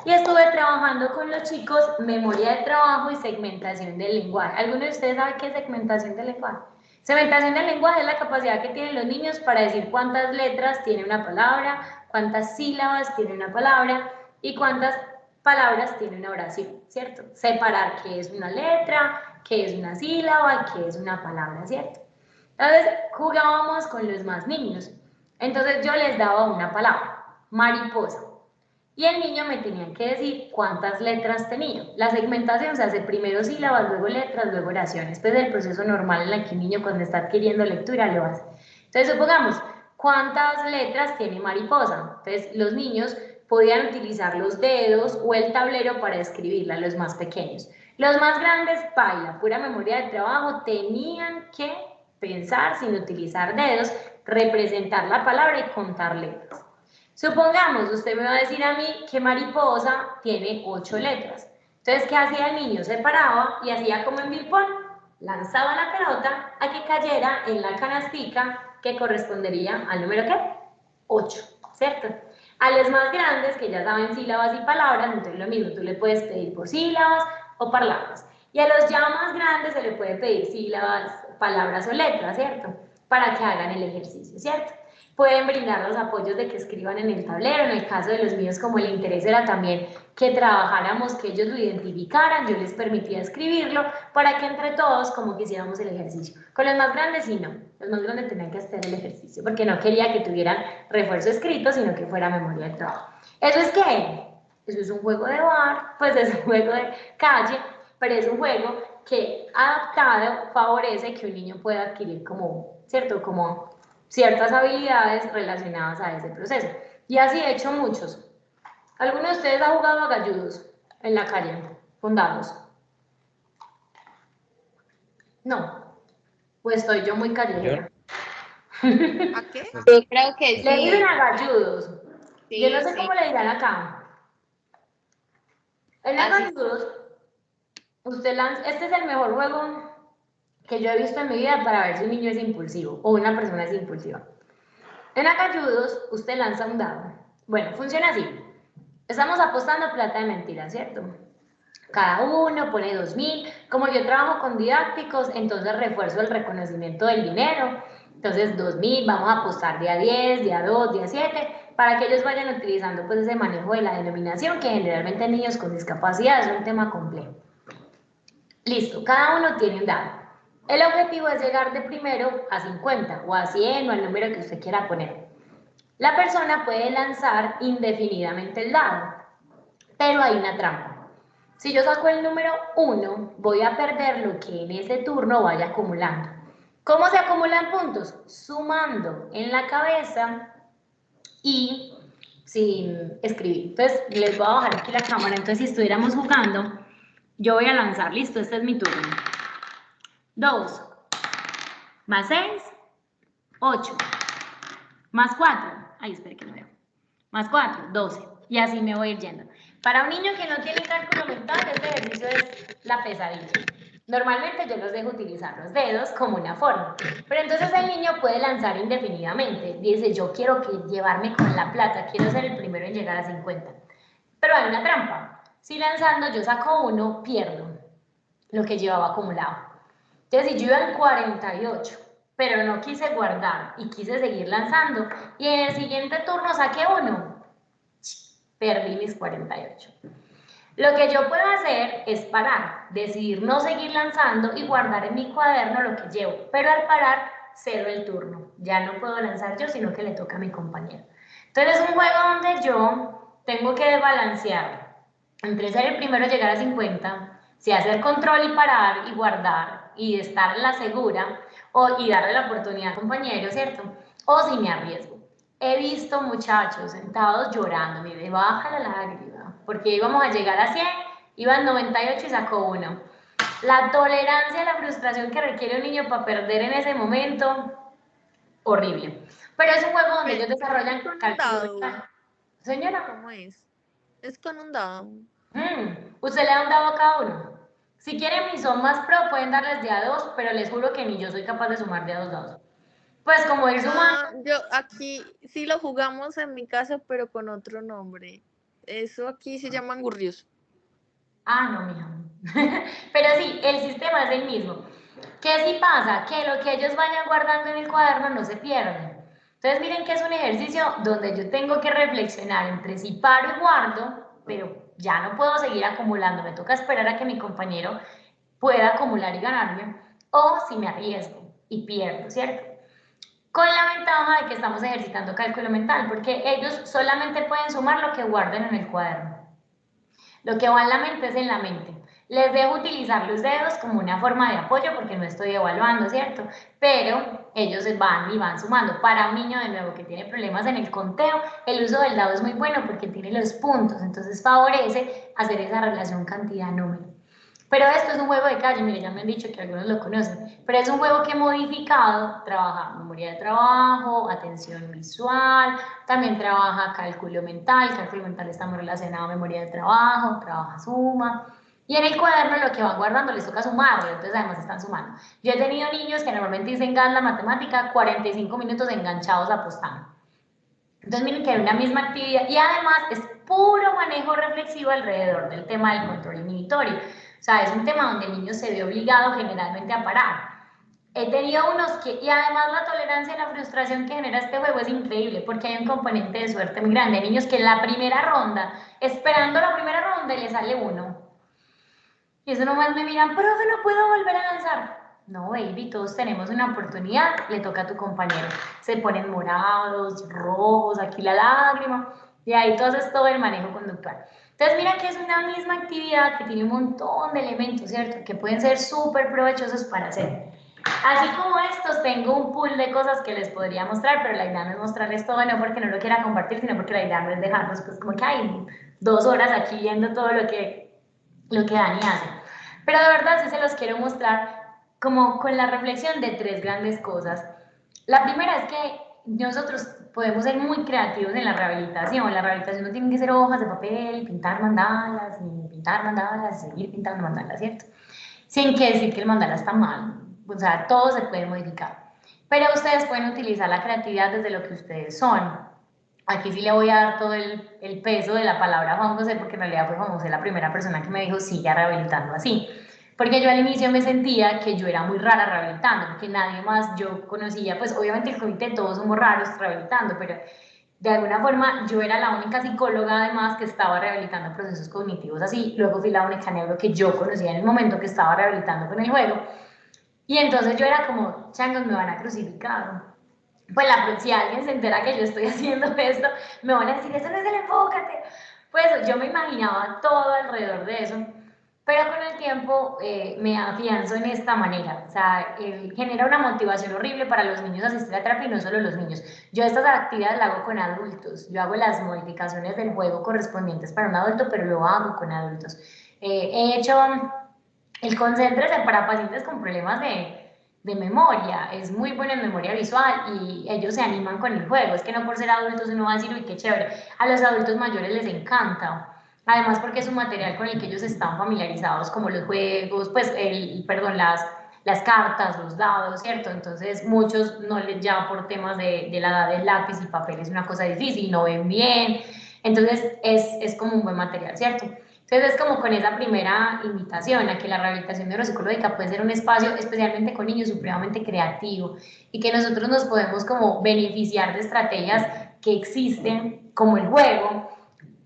Y estuve trabajando con los chicos memoria de trabajo y segmentación del lenguaje. ¿Alguno de ustedes sabe qué es segmentación del lenguaje? Segmentación del lenguaje es la capacidad que tienen los niños para decir cuántas letras tiene una palabra, cuántas sílabas tiene una palabra y cuántas palabras tiene una oración, ¿cierto? Separar qué es una letra, qué es una sílaba, qué es una palabra, ¿cierto? Entonces jugábamos con los más niños. Entonces yo les daba una palabra, mariposa. y el niño me tenía que decir cuántas letras tenía. La segmentación se hace primero sílabas, luego letras, luego oraciones. Pues el proceso normal en el que un niño cuando está adquiriendo lectura lo hace. Entonces supongamos, ¿cuántas letras tiene mariposa? Entonces los niños podían utilizar los dedos o el tablero para escribirla, los más pequeños. Los más grandes, paila, pura memoria de trabajo, tenían que pensar sin utilizar dedos, representar la palabra y contar letras. Supongamos, usted me va a decir a mí que mariposa tiene 8 letras. Entonces, ¿qué hacía el niño? Se paraba y hacía como en Bill lanzaba la pelota a que cayera en la canastica que correspondería al número ¿qué? 8, ¿cierto? A los más grandes, que ya saben sílabas y palabras, entonces lo mismo, tú le puedes pedir por sílabas o palabras. Y a los ya más grandes se le puede pedir sílabas, palabras o letras, ¿cierto? Para que hagan el ejercicio, ¿cierto? Pueden brindar los apoyos de que escriban en el tablero. En el caso de los míos, como el interés era también que trabajáramos, que ellos lo identificaran, yo les permitía escribirlo para que entre todos como que hiciéramos el ejercicio. Con los más grandes sí no, los más grandes tenían que hacer el ejercicio porque no quería que tuvieran refuerzo escrito, sino que fuera memoria de trabajo. ¿Eso es qué? Eso es un juego de bar, pues es un juego de calle, pero es un juego que adaptado favorece que un niño pueda adquirir como, ¿cierto? Como ciertas habilidades relacionadas a ese proceso. Y así he hecho muchos. ¿Alguno de ustedes ha jugado a galludos en la calle con dados? No. Pues estoy yo muy callejera. ¿A qué? Yo creo que Le dicen sí. a galludos. Sí, Yo no sé sí. cómo le dirán acá. En los Así. galludos, usted lanza, este es el mejor juego que yo he visto en mi vida para ver si un niño es impulsivo o una persona es impulsiva. En agalludos, usted lanza un dado. Bueno, funciona así. Estamos apostando plata de mentira, ¿cierto? Cada uno pone 2.000. Como yo trabajo con didácticos, entonces refuerzo el reconocimiento del dinero. Entonces 2.000, vamos a apostar día 10, día 2, día 7, para que ellos vayan utilizando pues ese manejo de la denominación, que generalmente en niños con discapacidad es un tema complejo. Listo, cada uno tiene un dado. El objetivo es llegar de primero a 50 o a 100 o al número que usted quiera poner. La persona puede lanzar indefinidamente el dado, pero hay una trampa. Si yo saco el número 1, voy a perder lo que en ese turno vaya acumulando. ¿Cómo se acumulan puntos? Sumando en la cabeza y sin escribir. Entonces, les voy a bajar aquí la cámara. Entonces, si estuviéramos jugando, yo voy a lanzar. Listo, este es mi turno. 2 más 6, 8. Más 4, ay, espere que no veo. Más 4, 12. Y así me voy a ir yendo. Para un niño que no tiene cálculo mental, este ejercicio es la pesadilla. Normalmente yo los dejo utilizar los dedos como una forma. Pero entonces el niño puede lanzar indefinidamente. Dice, yo quiero llevarme con la plata, quiero ser el primero en llegar a 50. Pero hay una trampa. Si lanzando yo saco 1, pierdo lo que llevaba acumulado. Entonces, si yo iba en 48, pero no quise guardar y quise seguir lanzando, y en el siguiente turno saqué 1, perdí mis 48. Lo que yo puedo hacer es parar, decidir no seguir lanzando y guardar en mi cuaderno lo que llevo, pero al parar cedo el turno. Ya no puedo lanzar yo, sino que le toca a mi compañero. Entonces es un juego donde yo tengo que balancear entre ser el primero a llegar a 50, si hacer control y parar y guardar y estar en la segura y darle la oportunidad al compañero, ¿cierto? O si me arriesgo. He visto muchachos sentados llorando, me baja la lágrima, porque íbamos a llegar a 100, iban 98 y sacó 1. La tolerancia a la frustración que requiere un niño para perder en ese momento, horrible. Pero es un juego donde ellos desarrollan cálculo. Señora, ¿Cómo es? Es con un dado. usted le da un dado a cada uno. Si quieren mis son más pro, pueden darles de a 2, pero les juro que ni yo soy capaz de sumar de a 2 dados. Pues como ir sumando. Yo aquí sí lo jugamos en mi casa, pero con otro nombre. Eso aquí se llama angurrios. Ah, no, mija. Pero sí, el sistema es el mismo. ¿Qué sí pasa? Que lo que ellos vayan guardando en el cuaderno no se pierde. Entonces miren que es un ejercicio donde yo tengo que reflexionar entre si paro y guardo, pero ya no puedo seguir acumulando, me toca esperar a que mi compañero pueda acumular y ganarme, o si me arriesgo y pierdo, ¿cierto? con la ventaja de que estamos ejercitando cálculo mental, porque ellos solamente pueden sumar lo que guarden en el cuaderno. Lo que va en la mente es en la mente. Les dejo utilizar los dedos como una forma de apoyo porque no estoy evaluando, ¿cierto? Pero ellos van y van sumando. Para un niño, de nuevo, que tiene problemas en el conteo, el uso del dado es muy bueno porque tiene los puntos, entonces favorece hacer esa relación cantidad-número. Pero esto es un juego de calle, mire, ya me han dicho que algunos lo conocen, pero es un juego que he modificado, trabaja memoria de trabajo, atención visual, también trabaja cálculo mental está muy relacionado a memoria de trabajo, trabaja suma, y en el cuaderno lo que van guardando les toca sumarlo, entonces además están sumando. Yo he tenido niños que normalmente dicen GAN la matemática, 45 minutos enganchados apostando. Entonces miren que hay una misma actividad y además es puro manejo reflexivo alrededor del tema del control inhibitorio. O sea, es un tema donde el niño se ve obligado generalmente a parar. He tenido unos que, y además la tolerancia a la frustración que genera este juego es increíble porque hay un componente de suerte muy grande. Hay niños que en la primera ronda, esperando la primera ronda, le sale uno. Y eso nomás me miran, profe, no puedo volver a lanzar. No, baby, todos tenemos una oportunidad, le toca a tu compañero. Se ponen morados, rojos, aquí la lágrima, y ahí tú haces todo el manejo conductual. Entonces, mira que es una misma actividad que tiene un montón de elementos, ¿cierto? Que pueden ser súper provechosos para hacer. Así como estos, tengo un pool de cosas que les podría mostrar, pero la idea no es mostrarles todo, no porque no lo quiera compartir, sino porque la idea no es dejarlos, pues como que hay 2 horas aquí viendo todo lo que Dani hace. Pero de verdad sí se los quiero mostrar como con la reflexión de 3 grandes cosas. La primera es que nosotros podemos ser muy creativos en la rehabilitación. La rehabilitación no tiene que ser hojas de papel, pintar mandalas, ni pintar mandalas, seguir pintando mandalas, ¿cierto? Sin que decir que el mandala está mal. O sea, todo se puede modificar. Pero ustedes pueden utilizar la creatividad desde lo que ustedes son. Aquí sí le voy a dar todo el peso de la palabra Juan José, porque en realidad fue Juan José la primera persona que me dijo, sigue rehabilitando así. Porque yo al inicio me sentía que yo era muy rara rehabilitando, porque nadie más yo conocía, pues obviamente el comité todos somos raros rehabilitando, pero de alguna forma yo era la única psicóloga además que estaba rehabilitando procesos cognitivos así. Luego fui la única neuro que yo conocía en el momento que estaba rehabilitando con el juego. Y entonces yo era como, changos, me van a crucificar. Pues si alguien se entera que yo estoy haciendo esto, me van a decir, eso no es el enfócate. Pues yo me imaginaba todo alrededor de eso, pero con el tiempo me afianzo en esta manera. O sea, genera una motivación horrible para los niños asistir a terapia y no solo los niños. Yo estas actividades las hago con adultos. Yo hago las modificaciones del juego correspondientes para un adulto, pero lo hago con adultos. He hecho el concéntrese para pacientes con problemas de memoria, es muy bueno en memoria visual y ellos se animan con el juego, es que no por ser adultos uno va a decir, uy, qué chévere, a los adultos mayores les encanta, además porque es un material con el que ellos están familiarizados, como los juegos, pues, perdón, las cartas, los dados, ¿cierto? Entonces muchos no les ya por temas de la edad del lápiz y papel es una cosa difícil, no ven bien, entonces es como un buen material, ¿cierto? Entonces es como con esa primera invitación a que la rehabilitación neuropsicológica puede ser un espacio, especialmente con niños, supremamente creativo y que nosotros nos podemos como beneficiar de estrategias que existen como el juego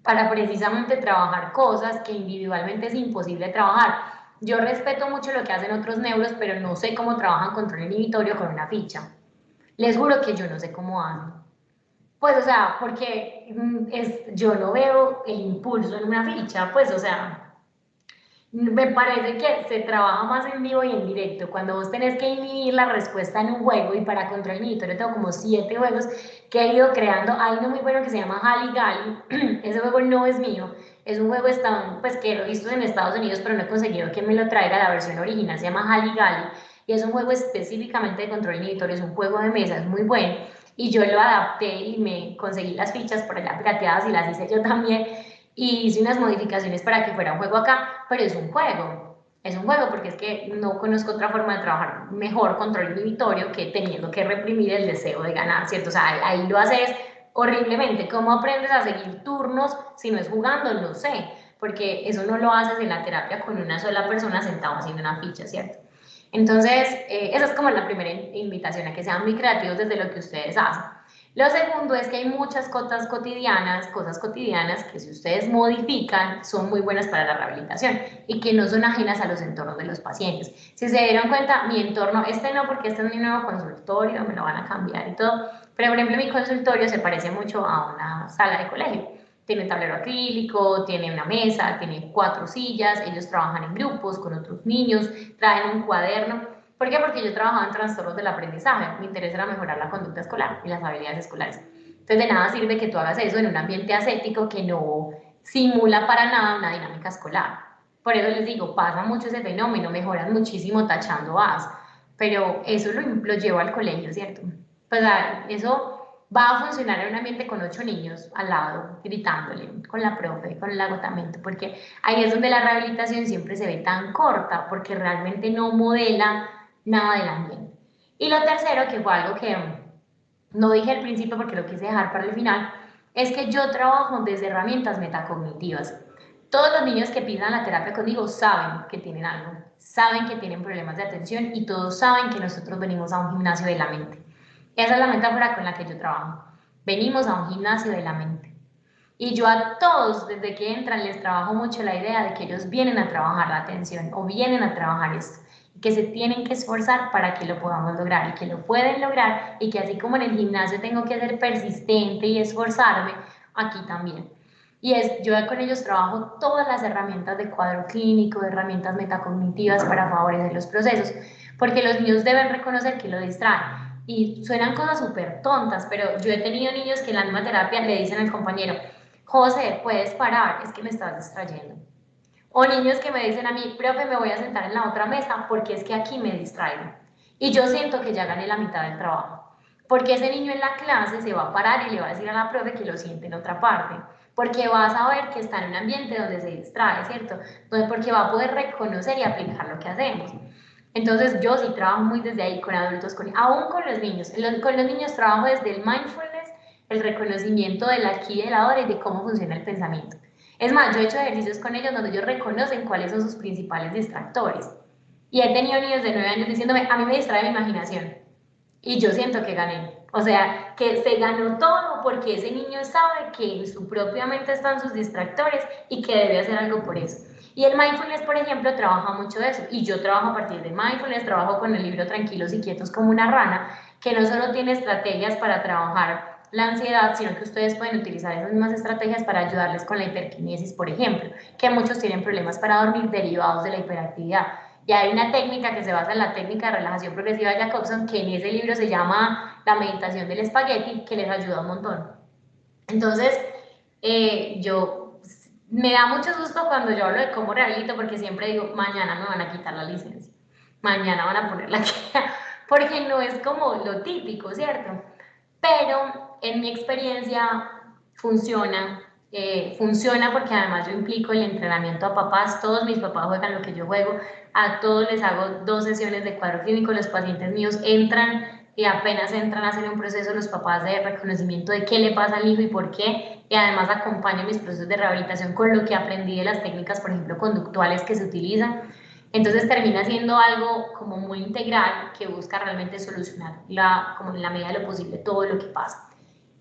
para precisamente trabajar cosas que individualmente es imposible trabajar. Yo respeto mucho lo que hacen otros neuros, pero no sé cómo trabajan control inhibitorio con una ficha. Les juro que yo no sé cómo hacen. Pues, o sea, porque yo no veo el impulso en una ficha, pues, o sea, me parece que se trabaja más en vivo y en directo. Cuando vos tenés que inhibir la respuesta en un juego, y para control inhibitorio tengo como 7 juegos que he ido creando. Hay uno muy bueno que se llama Halligalli. Ese juego no es mío, es un juego pues, que lo he visto en Estados Unidos, pero no he conseguido que me lo traiga la versión original. Se llama Halligalli y es un juego específicamente de control inhibitorio, es un juego de mesa, es muy bueno. Y yo lo adapté y me conseguí las fichas por allá pirateadas y las hice yo también y hice unas modificaciones para que fuera un juego acá, pero es un juego porque es que no conozco otra forma de trabajar mejor control inhibitorio que teniendo que reprimir el deseo de ganar, ¿cierto? O sea, ahí lo haces horriblemente. ¿Cómo aprendes a seguir turnos si no es jugando? No sé, porque eso no lo haces en la terapia con una sola persona sentada haciendo una ficha, ¿cierto? Entonces, esa es como la primera invitación, a que sean muy creativos desde lo que ustedes hacen. Lo segundo es que hay muchas cosas cotidianas que si ustedes modifican son muy buenas para la rehabilitación y que no son ajenas a los entornos de los pacientes. Si se dieron cuenta, mi entorno, este no porque este es mi nuevo consultorio, me lo van a cambiar y todo, pero por ejemplo mi consultorio se parece mucho a una sala de colegio. Tiene tablero acrílico, tiene una mesa, tiene 4 sillas, ellos trabajan en grupos con otros niños, traen un cuaderno. ¿Por qué? Porque yo trabajaba en trastornos del aprendizaje, mi interés era mejorar la conducta escolar y las habilidades escolares. Entonces de nada sirve que tú hagas eso en un ambiente ascético que no simula para nada una dinámica escolar. Por eso les digo, pasa mucho ese fenómeno, mejoran muchísimo tachando As, pero eso lo llevo al colegio, ¿cierto? Pues eso va a funcionar en un ambiente con 8 niños al lado, gritándole, con la profe, con el agotamiento, porque ahí es donde la rehabilitación siempre se ve tan corta, porque realmente no modela nada del ambiente. Y lo tercero, que fue algo que no dije al principio porque lo quise dejar para el final, es que yo trabajo desde herramientas metacognitivas. Todos los niños que pisan la terapia conmigo saben que tienen algo, saben que tienen problemas de atención y todos saben que nosotros venimos a un gimnasio de la mente. Esa es la metáfora con la que yo trabajo. Venimos a un gimnasio de la mente. Y yo a todos, desde que entran, les trabajo mucho la idea de que ellos vienen a trabajar la atención o vienen a trabajar esto, que se tienen que esforzar para que lo podamos lograr y que lo pueden lograr y que así como en el gimnasio tengo que ser persistente y esforzarme, aquí también. Y yo con ellos trabajo todas las herramientas de cuadro clínico, de herramientas metacognitivas para favorecer los procesos, porque los niños deben reconocer que lo distraen. Y suenan cosas súper tontas, pero yo he tenido niños que en la misma terapia le dicen al compañero, José, puedes parar, es que me estás distrayendo. O niños que me dicen a mí, profe, me voy a sentar en la otra mesa porque es que aquí me distraigo. Y yo siento que ya gané la mitad del trabajo. Porque ese niño en la clase se va a parar y le va a decir a la profe que lo siente en otra parte. Porque va a saber que está en un ambiente donde se distrae, ¿cierto? Entonces, porque va a poder reconocer y aplicar lo que hacemos. Entonces, yo sí trabajo muy desde ahí con adultos, aún con los niños. Con los niños trabajo desde el mindfulness, el reconocimiento del aquí y del ahora y de cómo funciona el pensamiento. Es más, yo he hecho ejercicios con ellos donde ellos reconocen cuáles son sus principales distractores. Y he tenido niños de 9 años diciéndome, a mí me distrae mi imaginación. Y yo siento que gané. O sea, que se ganó todo porque ese niño sabe que en su propia mente están sus distractores y que debe hacer algo por eso. Y el mindfulness, por ejemplo, trabaja mucho de eso. Y yo trabajo a partir de mindfulness, trabajo con el libro Tranquilos y Quietos como una rana, que no solo tiene estrategias para trabajar la ansiedad, sino que ustedes pueden utilizar esas mismas estrategias para ayudarles con la hiperquinesis, por ejemplo, que muchos tienen problemas para dormir derivados de la hiperactividad. Y hay una técnica que se basa en la técnica de relajación progresiva de Jacobson, que en ese libro se llama La meditación del espagueti, que les ayuda un montón. Entonces, me da mucho susto cuando yo hablo de cómo rehabilito, porque siempre digo, mañana me van a quitar la licencia, mañana van a poner la queja, porque no es como lo típico, ¿cierto? Pero en mi experiencia funciona porque además yo implico el entrenamiento a papás, todos mis papás juegan lo que yo juego, a todos les hago 2 sesiones de cuadro clínico, los pacientes míos entran y apenas entran a hacer un proceso los papás de reconocimiento de qué le pasa al hijo y por qué, y además acompaño mis procesos de rehabilitación con lo que aprendí de las técnicas, por ejemplo, conductuales que se utilizan. Entonces termina siendo algo como muy integral que busca realmente solucionar como en la medida de lo posible todo lo que pasa.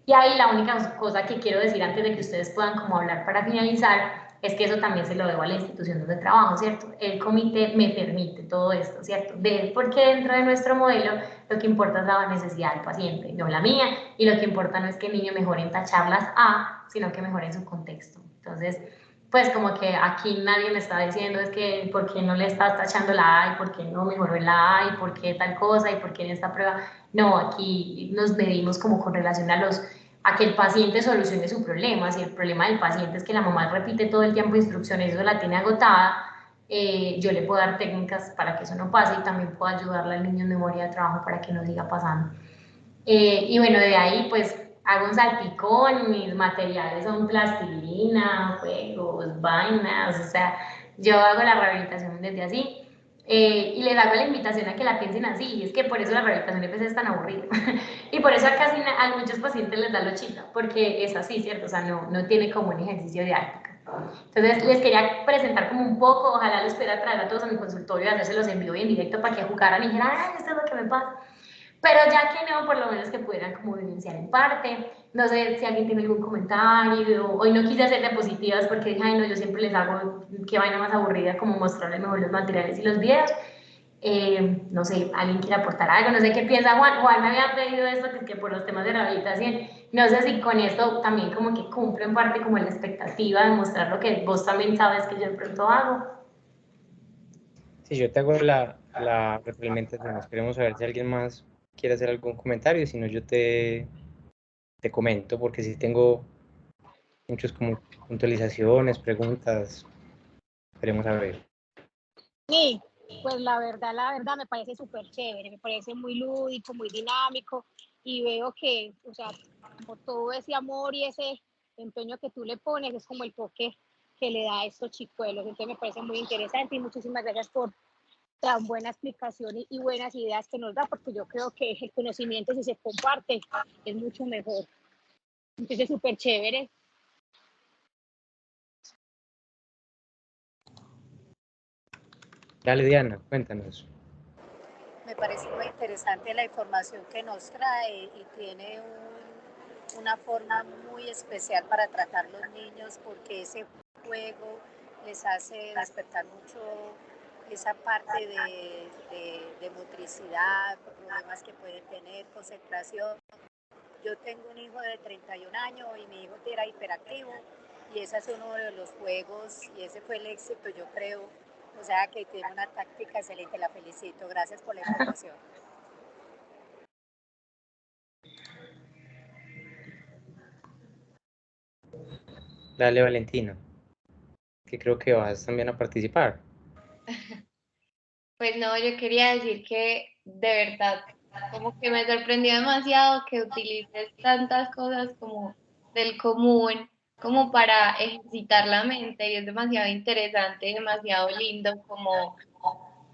Y ahí la única cosa que quiero decir antes de que ustedes puedan como hablar para finalizar es que eso también se lo debo a la institución donde trabajo, ¿cierto? El comité me permite todo esto, ¿cierto? Porque dentro de nuestro modelo lo que importa es la necesidad del paciente, no la mía, y lo que importa no es que el niño mejore en tachar las A, sino que mejore en su contexto. Entonces, pues como que aquí nadie me está diciendo es que por qué no le estás tachando la A y por qué no mejoró en la A y por qué tal cosa y por qué en esta prueba. No, aquí nos medimos como con relación a que el paciente solucione su problema. Si el problema del paciente es que la mamá repite todo el tiempo instrucciones y eso la tiene agotada, yo le puedo dar técnicas para que eso no pase y también puedo ayudarle al niño en memoria de trabajo para que no siga pasando. Y bueno, de ahí pues hago un salpicón, mis materiales son plastilina, juegos, vainas, o sea, yo hago la rehabilitación desde así. Y les hago la invitación a que la piensen así, y es que por eso la rehabilitación a veces es tan aburrida. Y por eso a muchos pacientes les da lochita, porque es así, ¿cierto? O sea, no tiene como un ejercicio didáctico. Entonces les quería presentar como un poco, ojalá los pudiera traer a todos a mi consultorio y hacérselos en vivo y en directo para que jugaran y dijeran, ¡ay, esto es lo que me pasa! pero ya que no, por lo menos que pudieran como vivenciar en parte. No sé si alguien tiene algún comentario. Hoy no quise hacer diapositivas porque dije, ay no, yo siempre les hago qué vaina más aburrida como mostrarles mejor los materiales y los videos. No sé, alguien quiere aportar algo, no sé qué piensa Juan. Juan me había pedido esto, que por los temas de rehabilitación, no sé si con esto también como que cumple en parte como la expectativa de mostrar lo que vos también sabes que yo de pronto hago. Si yo te hago la retroalimentación, esperemos a ver si alguien más quiere hacer algún comentario, si no yo te comento, porque si tengo muchas como puntualizaciones, preguntas, esperemos a ver. Sí, pues la verdad me parece súper chévere, me parece muy lúdico, muy dinámico y veo que, o sea, como todo ese amor y ese empeño que tú le pones es como el toque que le da a estos chicuelos. Entonces me parece muy interesante y muchísimas gracias por tan buena explicación y buenas ideas que nos da, porque yo creo que el conocimiento, si se comparte, es mucho mejor. Entonces súper chévere. Dale, Diana, cuéntanos. Me parece muy interesante la información que nos trae y tiene una forma muy especial para tratar los niños porque ese juego les hace despertar mucho esa parte de motricidad, problemas que pueden tener, concentración. Yo tengo un hijo de 31 años y mi hijo era hiperactivo y ese es uno de los juegos y ese fue el éxito, yo creo. O sea que tiene una táctica excelente, la felicito. Gracias por la información. Dale, Valentina, que creo que vas también a participar. Pues no, yo quería decir que de verdad, como que me sorprendió demasiado que utilices tantas cosas como del común, como para ejercitar la mente, y es demasiado interesante, demasiado lindo, como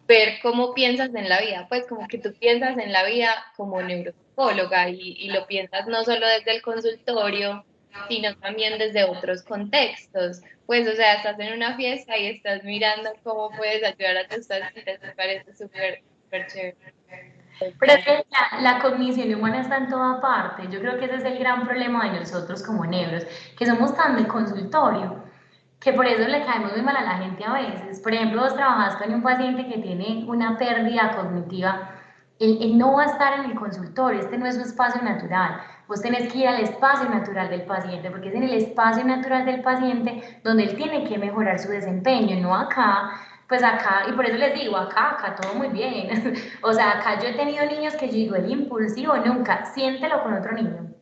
ver cómo piensas en la vida, pues como que tú piensas en la vida como neuropsicóloga y lo piensas no solo desde el consultorio, sino también desde otros contextos. Pues, o sea, estás en una fiesta y estás mirando cómo puedes ayudar a tus pacientes, me parece súper, súper chévere. Pero es que la cognición humana está en toda parte. Yo creo que ese es el gran problema de nosotros como neuros, que somos tan de consultorio, que por eso le caemos muy mal a la gente a veces. Por ejemplo, vos trabajás con un paciente que tiene una pérdida cognitiva, él no va a estar en el consultorio, este no es su espacio natural. Vos tenés que ir al espacio natural del paciente, porque es en el espacio natural del paciente donde él tiene que mejorar su desempeño, no acá. Pues acá, y por eso les digo, acá todo muy bien. O sea, acá yo he tenido niños que yo digo, el impulsivo nunca, siéntelo con otro niño.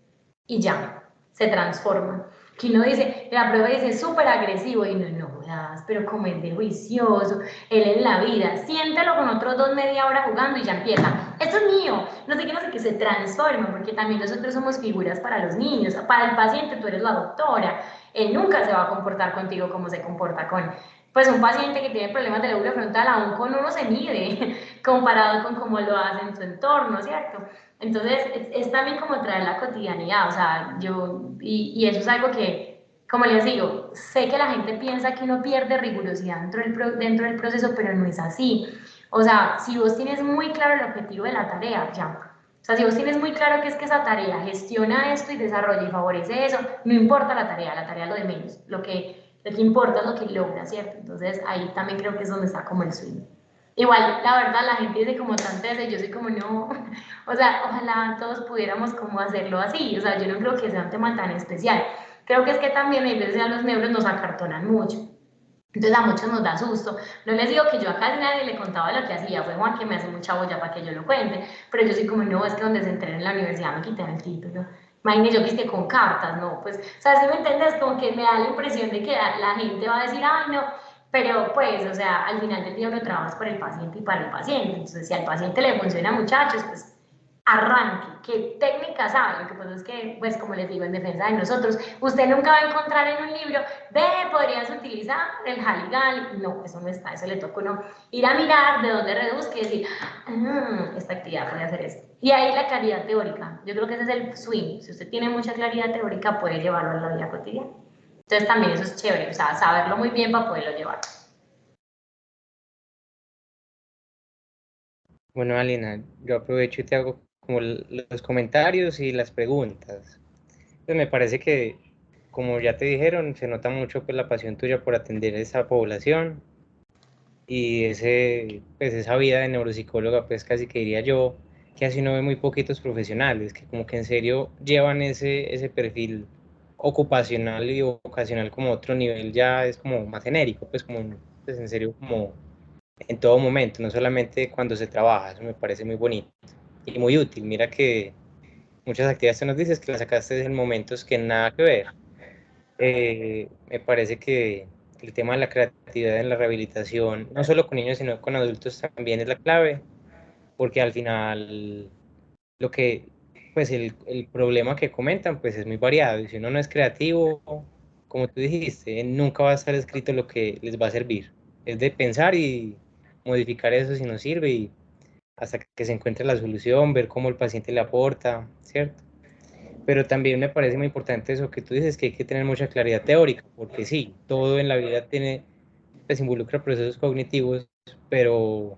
Y ya, se transforma. Que uno dice, la prueba dice súper agresivo y no jodas, pero como es de juicioso, él en la vida, siéntelo con otros 2 media hora jugando y ya empieza, esto es mío, no sé qué, se transforma, porque también nosotros somos figuras para los niños, para el paciente tú eres la doctora, él nunca se va a comportar contigo como se comporta con, pues un paciente que tiene problemas de lóbulo frontal, aún con uno se mide, comparado con cómo lo hace en su entorno, ¿cierto? Entonces, es también como traer la cotidianidad, o sea, y eso es algo que, como les digo, sé que la gente piensa que uno pierde rigurosidad dentro del proceso, pero no es así. O sea, si vos tienes muy claro el objetivo de la tarea, ya. O sea, si vos tienes muy claro que es que esa tarea gestiona esto y desarrolla y favorece eso, no importa la tarea es lo de menos. Lo que importa es lo que logra, ¿cierto? Entonces, ahí también creo que es donde está como el swing. Igual, la verdad, la gente dice como tantas y yo soy como no, o sea, ojalá todos pudiéramos como hacerlo así, o sea, yo no creo que sea un tema tan especial. Creo que es que también a veces a los neuros nos acartonan mucho. Entonces a muchos nos da susto. No les digo que yo a casi nadie le contaba lo que hacía, fue Juan que me hace mucha boya para que yo lo cuente, pero yo soy como, no, es que donde se entré en la universidad me quité el título. Imagínate, yo que esté con cartas, no, pues, o sea, si me entiendes, como que me da la impresión de que la gente va a decir, ay, no, pero pues, o sea, al final del día uno trabaja por el paciente y para el paciente, entonces si al paciente le funciona, muchachos, pues arranque, qué técnica sabe, lo que pasa es que, pues como les digo, en defensa de nosotros, usted nunca va a encontrar en un libro, ve, podrías utilizar el Haligal, no, eso no está, eso le toca uno ir a mirar de dónde reduzca y decir, esta actividad puede hacer esto. Y ahí la claridad teórica, yo creo que ese es el swing, si usted tiene mucha claridad teórica puede llevarlo a la vida cotidiana. Entonces también eso es chévere, o sea, saberlo muy bien para poderlo llevar. Bueno, Alina, yo aprovecho y te hago como los comentarios y las preguntas. Pues me parece que, como ya te dijeron, se nota mucho pues la pasión tuya por atender a esa población y pues esa vida de neuropsicóloga, pues casi que diría yo, que así no ve muy poquitos profesionales, que como que en serio llevan ese perfil ocupacional y vocacional como otro nivel, ya es como más genérico, pues como, pues en serio como en todo momento, no solamente cuando se trabaja, eso me parece muy bonito y muy útil. Mira que muchas actividades tú nos dices que las sacaste en momentos que nada que ver. Me parece que el tema de la creatividad en la rehabilitación, no solo con niños, sino con adultos también es la clave, porque al final lo que, pues el problema que comentan, pues es muy variado, y si uno no es creativo, como tú dijiste, nunca va a estar escrito lo que les va a servir. Es de pensar y modificar eso si no sirve, y hasta que se encuentre la solución, ver cómo el paciente le aporta, ¿cierto? Pero también me parece muy importante eso que tú dices, que hay que tener mucha claridad teórica, porque sí, todo en la vida pues involucra procesos cognitivos, pero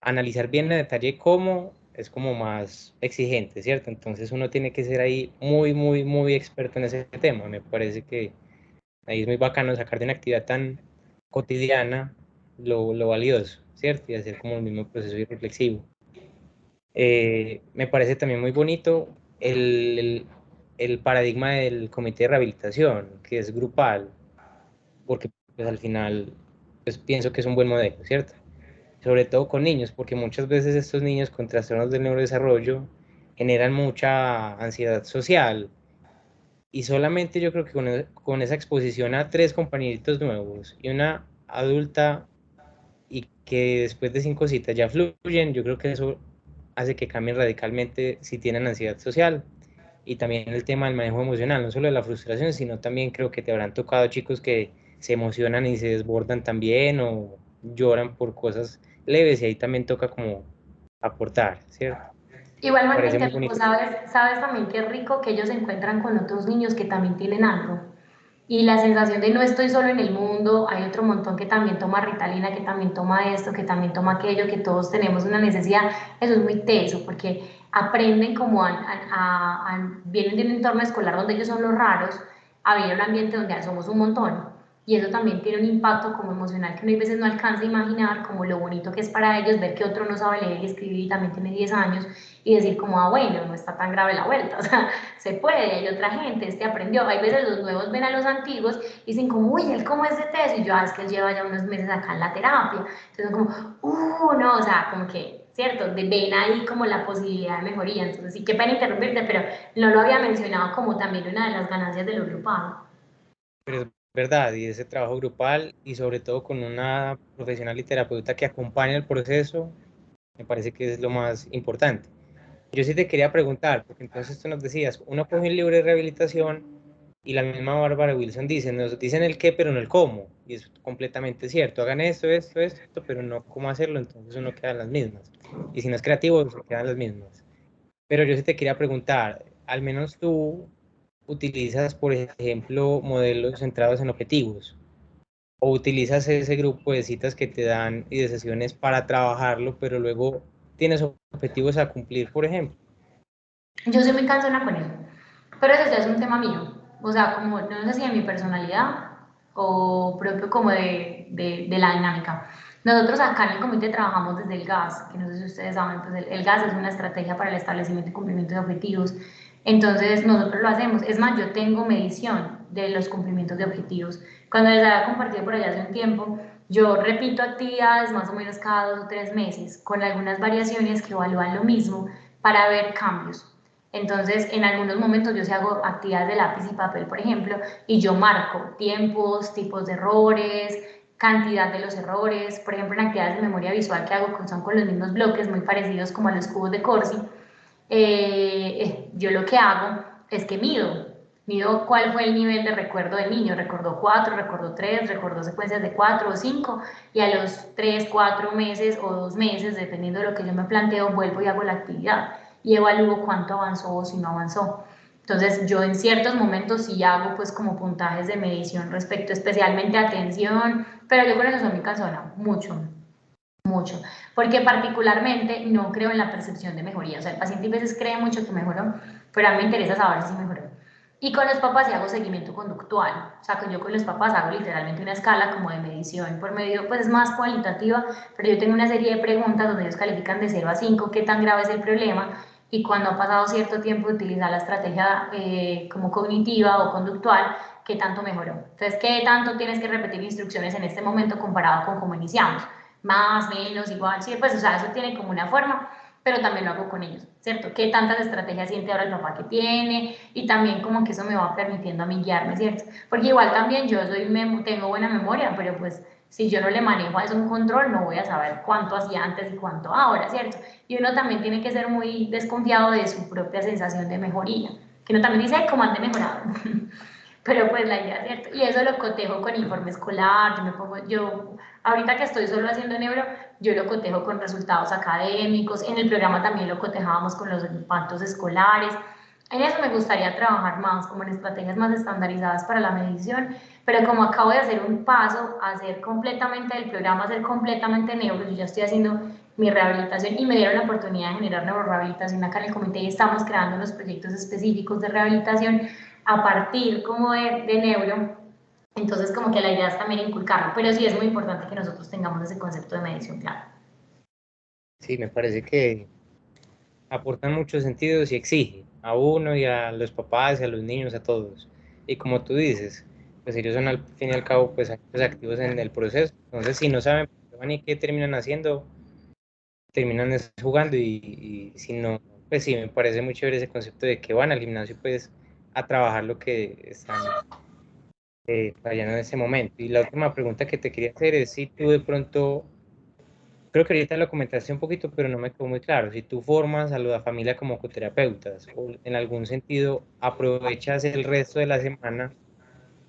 analizar bien en detalle cómo es como más exigente, ¿cierto? Entonces uno tiene que ser ahí muy, muy, muy experto en ese tema. Me parece que ahí es muy bacano sacar de una actividad tan cotidiana lo valioso, ¿cierto? Y hacer como el mismo proceso reflexivo. Me parece también muy bonito el paradigma del comité de rehabilitación, que es grupal, porque pues, al final pues, pienso que es un buen modelo, ¿cierto? Sobre todo con niños, porque muchas veces estos niños con trastornos del neurodesarrollo generan mucha ansiedad social y solamente yo creo que con esa exposición a 3 compañeritos nuevos y una adulta y que después de 5 citas ya fluyen, yo creo que eso hace que cambien radicalmente si tienen ansiedad social. Y también el tema del manejo emocional, no solo de la frustración, sino también creo que te habrán tocado chicos que se emocionan y se desbordan también o lloran por cosas leves y ahí también toca como aportar, ¿cierto? Igualmente, Parece qué muy rico, bonito. sabes también qué rico que ellos se encuentran con otros niños que también tienen algo. Y la sensación de no estoy solo en el mundo, hay otro montón que también toma Ritalina, que también toma esto, que también toma aquello, que todos tenemos una necesidad, eso es muy teso, porque aprenden como vienen de un entorno escolar donde ellos son los raros, a venir a un ambiente donde somos un montón. Y eso también tiene un impacto como emocional que uno a veces no alcanza a imaginar, como lo bonito que es para ellos ver que otro no sabe leer y escribir y también tiene 10 años y decir como, ah, bueno, no está tan grave la vuelta, o sea, se puede, hay otra gente, este aprendió. Hay veces los nuevos ven a los antiguos y dicen como, uy, ¿él cómo es de teso? Y yo, ah, es que él lleva ya unos meses acá en la terapia. Entonces como, no, o sea, como que, ¿cierto? Ven ahí como la posibilidad de mejoría. Entonces sí, qué pena interrumpirte, pero no lo había mencionado como también una de las ganancias de lo grupal. Pero es verdad, y ese trabajo grupal y sobre todo con una profesional y terapeuta que acompaña el proceso, me parece que es lo más importante. Yo sí te quería preguntar, porque entonces tú nos decías, uno coge un libro de rehabilitación y la misma Bárbara Wilson dice, nos dicen el qué, pero no el cómo, y es completamente cierto, hagan esto, pero no cómo hacerlo, entonces uno queda en las mismas. Y si no es creativo, se quedan las mismas. Pero yo sí te quería preguntar, al menos tú utilizas, por ejemplo, modelos centrados en objetivos, o utilizas ese grupo de citas que te dan y de sesiones para trabajarlo, pero luego tienes objetivos a cumplir, por ejemplo. Yo soy muy cansona con eso, pero eso ya es un tema mío, o sea, como no sé si de mi personalidad o propio como de la dinámica. Nosotros acá en el comité trabajamos desde el GAS, que no sé si ustedes saben, pues el GAS es una estrategia para el establecimiento y cumplimiento de objetivos. Entonces nosotros lo hacemos. Es más, yo tengo medición de los cumplimientos de objetivos. Cuando les había compartido por allá hace un tiempo, yo repito actividades más o menos cada 2 o 3 meses, con algunas variaciones que evalúan lo mismo para ver cambios. Entonces, en algunos momentos yo sí hago actividades de lápiz y papel, por ejemplo, y yo marco tiempos, tipos de errores, cantidad de los errores. Por ejemplo, en actividades de memoria visual que hago son con los mismos bloques, muy parecidos como a los cubos de Corsi, yo lo que hago es que mido cuál fue el nivel de recuerdo del niño, recordó 4, recordó 3, recordó secuencias de 4 o 5, y a los 3, 4 meses o 2 meses, dependiendo de lo que yo me planteo, vuelvo y hago la actividad y evalúo cuánto avanzó o si no avanzó. Entonces yo en ciertos momentos sí hago pues como puntajes de medición respecto especialmente a atención, pero yo con eso soy muy cansona, mucho, mucho, porque particularmente no creo en la percepción de mejoría, o sea, el paciente a veces cree mucho que mejoró, pero a mí me interesa saber si mejoró. Y con los papás sí hago seguimiento conductual, o sea, que yo con los papás hago literalmente una escala como de medición por medio, pues es más cualitativa, pero yo tengo una serie de preguntas donde ellos califican de 0 a 5 qué tan grave es el problema, y cuando ha pasado cierto tiempo de utilizar la estrategia como cognitiva o conductual, qué tanto mejoró. Entonces, qué tanto tienes que repetir instrucciones en este momento comparado con cómo iniciamos, más, menos, igual, sí, pues o sea, eso tiene como una forma, pero también lo hago con ellos, ¿cierto? ¿Qué tantas estrategias siente ahora el papá que tiene? Y también como que eso me va permitiendo a mí guiarme, ¿cierto? Porque igual también yo tengo buena memoria, pero pues si yo no le manejo a eso un control, no voy a saber cuánto hacía antes y cuánto ahora, ¿cierto? Y uno también tiene que ser muy desconfiado de su propia sensación de mejoría, que uno también dice, ay, cómo ande mejorado. Pero pues la idea, ¿cierto? Y eso lo cotejo con informe escolar, ahorita que estoy solo haciendo neuro, yo lo cotejo con resultados académicos, en el programa también lo cotejábamos con los impactos escolares. En eso me gustaría trabajar más, como en estrategias más estandarizadas para la medición, pero como acabo de hacer un paso a hacer completamente el programa, a hacer completamente neuro, yo ya estoy haciendo mi rehabilitación y me dieron la oportunidad de generar neurorehabilitación acá en el comité y estamos creando unos proyectos específicos de rehabilitación a partir como de neuro, entonces como que la idea es también inculcarlo, pero sí es muy importante que nosotros tengamos ese concepto de medición claro. Sí, me parece que aporta muchos sentidos y exige a uno y a los papás y a los niños, a todos. Y como tú dices, pues ellos son al fin y al cabo pues activos en el proceso. Entonces, si no saben por qué van y qué terminan haciendo, terminan jugando y si no, pues sí, me parece muy chévere ese concepto de que van al gimnasio pues a trabajar lo que están fallando en ese momento. Y la última pregunta que te quería hacer es si tú de pronto, creo que ahorita lo comentaste un poquito, pero no me quedó muy claro, si tú formas a la familia como coterapeutas o en algún sentido aprovechas el resto de la semana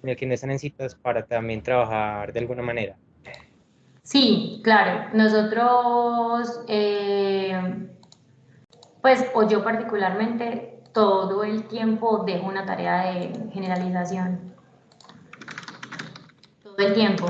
en el que no están en citas para también trabajar de alguna manera. Sí, claro, nosotros, pues, o yo particularmente, todo el tiempo dejo una tarea de generalización, todo el tiempo.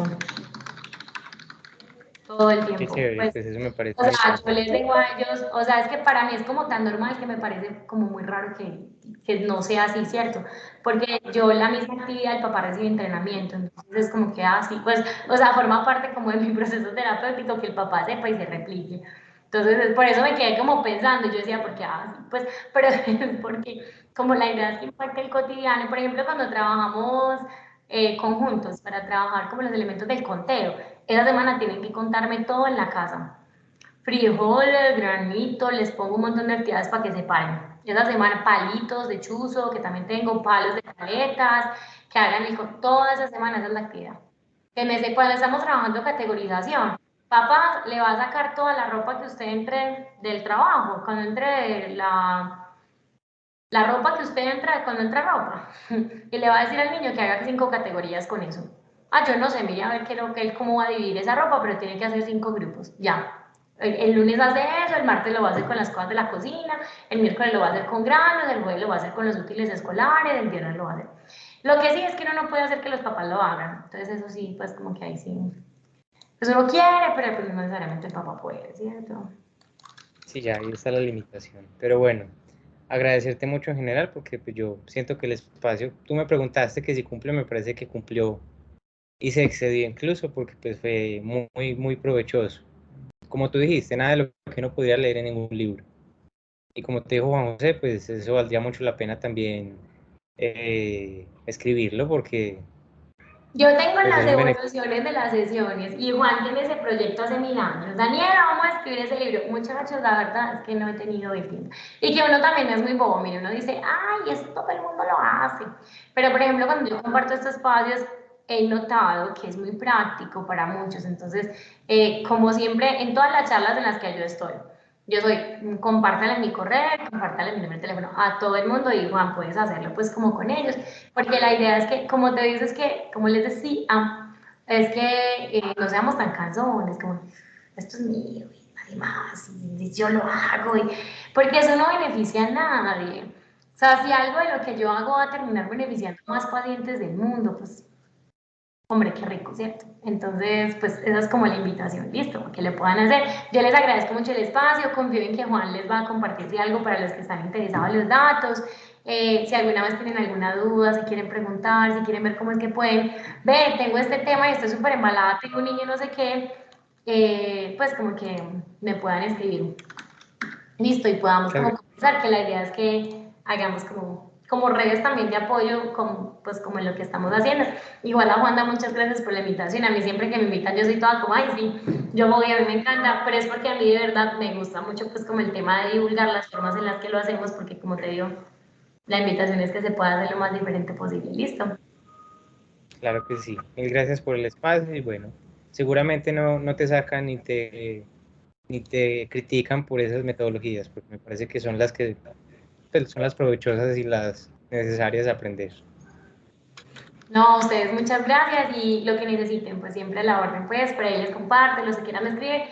Todo el Qué tiempo. chévere, Pues, pues eso me o parece. sea, yo les digo a ellos, o sea, es que para mí es como tan normal que me parece como muy raro que no sea así, ¿cierto? Porque yo la misma actividad, el papá recibe entrenamiento, entonces es como que así, pues, o sea, forma parte como de mi proceso terapéutico que el papá sepa y se replique. Entonces, por eso me quedé como pensando, yo decía, porque así, pues, pero es porque como la idea es que impacte el cotidiano, por ejemplo, cuando trabajamos conjuntos para trabajar como los elementos del conteo, esa semana tienen que contarme todo en la casa. Frijoles, granito, les pongo un montón de actividades para que se paren. Esa semana palitos de chuzo, que también tengo palos de paletas, que hagan toda esa semana esa es la actividad. Que me sé cuando estamos trabajando categorización. Papá, le va a sacar toda la ropa que usted entre del trabajo, cuando entre la ropa que usted entra, cuando entra ropa, y le va a decir al niño que haga 5 categorías con eso. Ah, yo no sé, mire a ver él cómo va a dividir esa ropa, pero tiene que hacer 5 grupos, ya. El lunes hace eso, el martes lo va a hacer con las cosas de la cocina, el miércoles lo va a hacer con granos, el jueves lo va a hacer con los útiles escolares, el viernes lo va a hacer. Lo que sí es que uno no puede hacer que los papás lo hagan, entonces eso sí, pues como que ahí sí, pues uno quiere, pero pues no necesariamente el papá puede, ¿cierto? Sí, ya ahí está la limitación. Pero bueno, agradecerte mucho en general porque pues, yo siento que el espacio, tú me preguntaste que si cumple, me parece que cumplió y se excedió incluso porque pues fue muy provechoso. Como tú dijiste, nada de lo que uno podría leer en ningún libro. Y como te dijo Juan José, pues eso valdría mucho la pena también escribirlo porque Yo tengo pues las es un beneficio. evoluciones de las sesiones y Juan tiene ese proyecto hace 1000 años. Daniela, vamos a escribir ese libro. Muchachos, la verdad es que no he tenido el tiempo. Y que uno también es muy bobo, mire, uno dice, ay, eso todo el mundo lo hace. Pero, por ejemplo, cuando yo comparto estos espacios, he notado que es muy práctico para muchos. Entonces, como siempre, en todas las charlas en las que yo estoy, yo soy, compártanle mi correo, compártanle mi número de teléfono a todo el mundo y Juan, puedes hacerlo pues como con ellos, porque la idea es que, como te dices que, como les decía, es que no seamos tan cansones, como, esto es mío y nadie más, y yo lo hago, porque eso no beneficia a nadie. O sea, si algo de lo que yo hago va a terminar beneficiando a más pacientes del mundo, pues hombre, qué rico, ¿cierto? Entonces, pues esa es como la invitación, listo, que le puedan hacer. Yo les agradezco mucho el espacio, confío en que Juan les va a compartir si algo para los que están interesados en los datos. Si alguna vez tienen alguna duda, si quieren preguntar, si quieren ver cómo es que pueden, ve, tengo este tema y estoy súper embalada, tengo un niño no sé qué, pues como que me puedan escribir. Listo, y podamos Muchas como comenzar, que la idea es que hagamos como redes también de apoyo, pues como en lo que estamos haciendo. Igual a Juanda, muchas gracias por la invitación. A mí siempre que me invitan yo soy toda como, ay, sí, yo voy, a mí me encanta, pero es porque a mí de verdad me gusta mucho pues como el tema de divulgar las formas en las que lo hacemos, porque como te digo, la invitación es que se pueda hacer lo más diferente posible. Listo. Claro que sí. Mil gracias por el espacio y bueno, seguramente no te sacan ni te critican por esas metodologías, porque me parece que son las que pues, son las provechosas y las necesarias de aprender. No, a ustedes muchas gracias y lo que necesiten, pues siempre a la orden, pues por ahí les comparto, los que quieran me escriben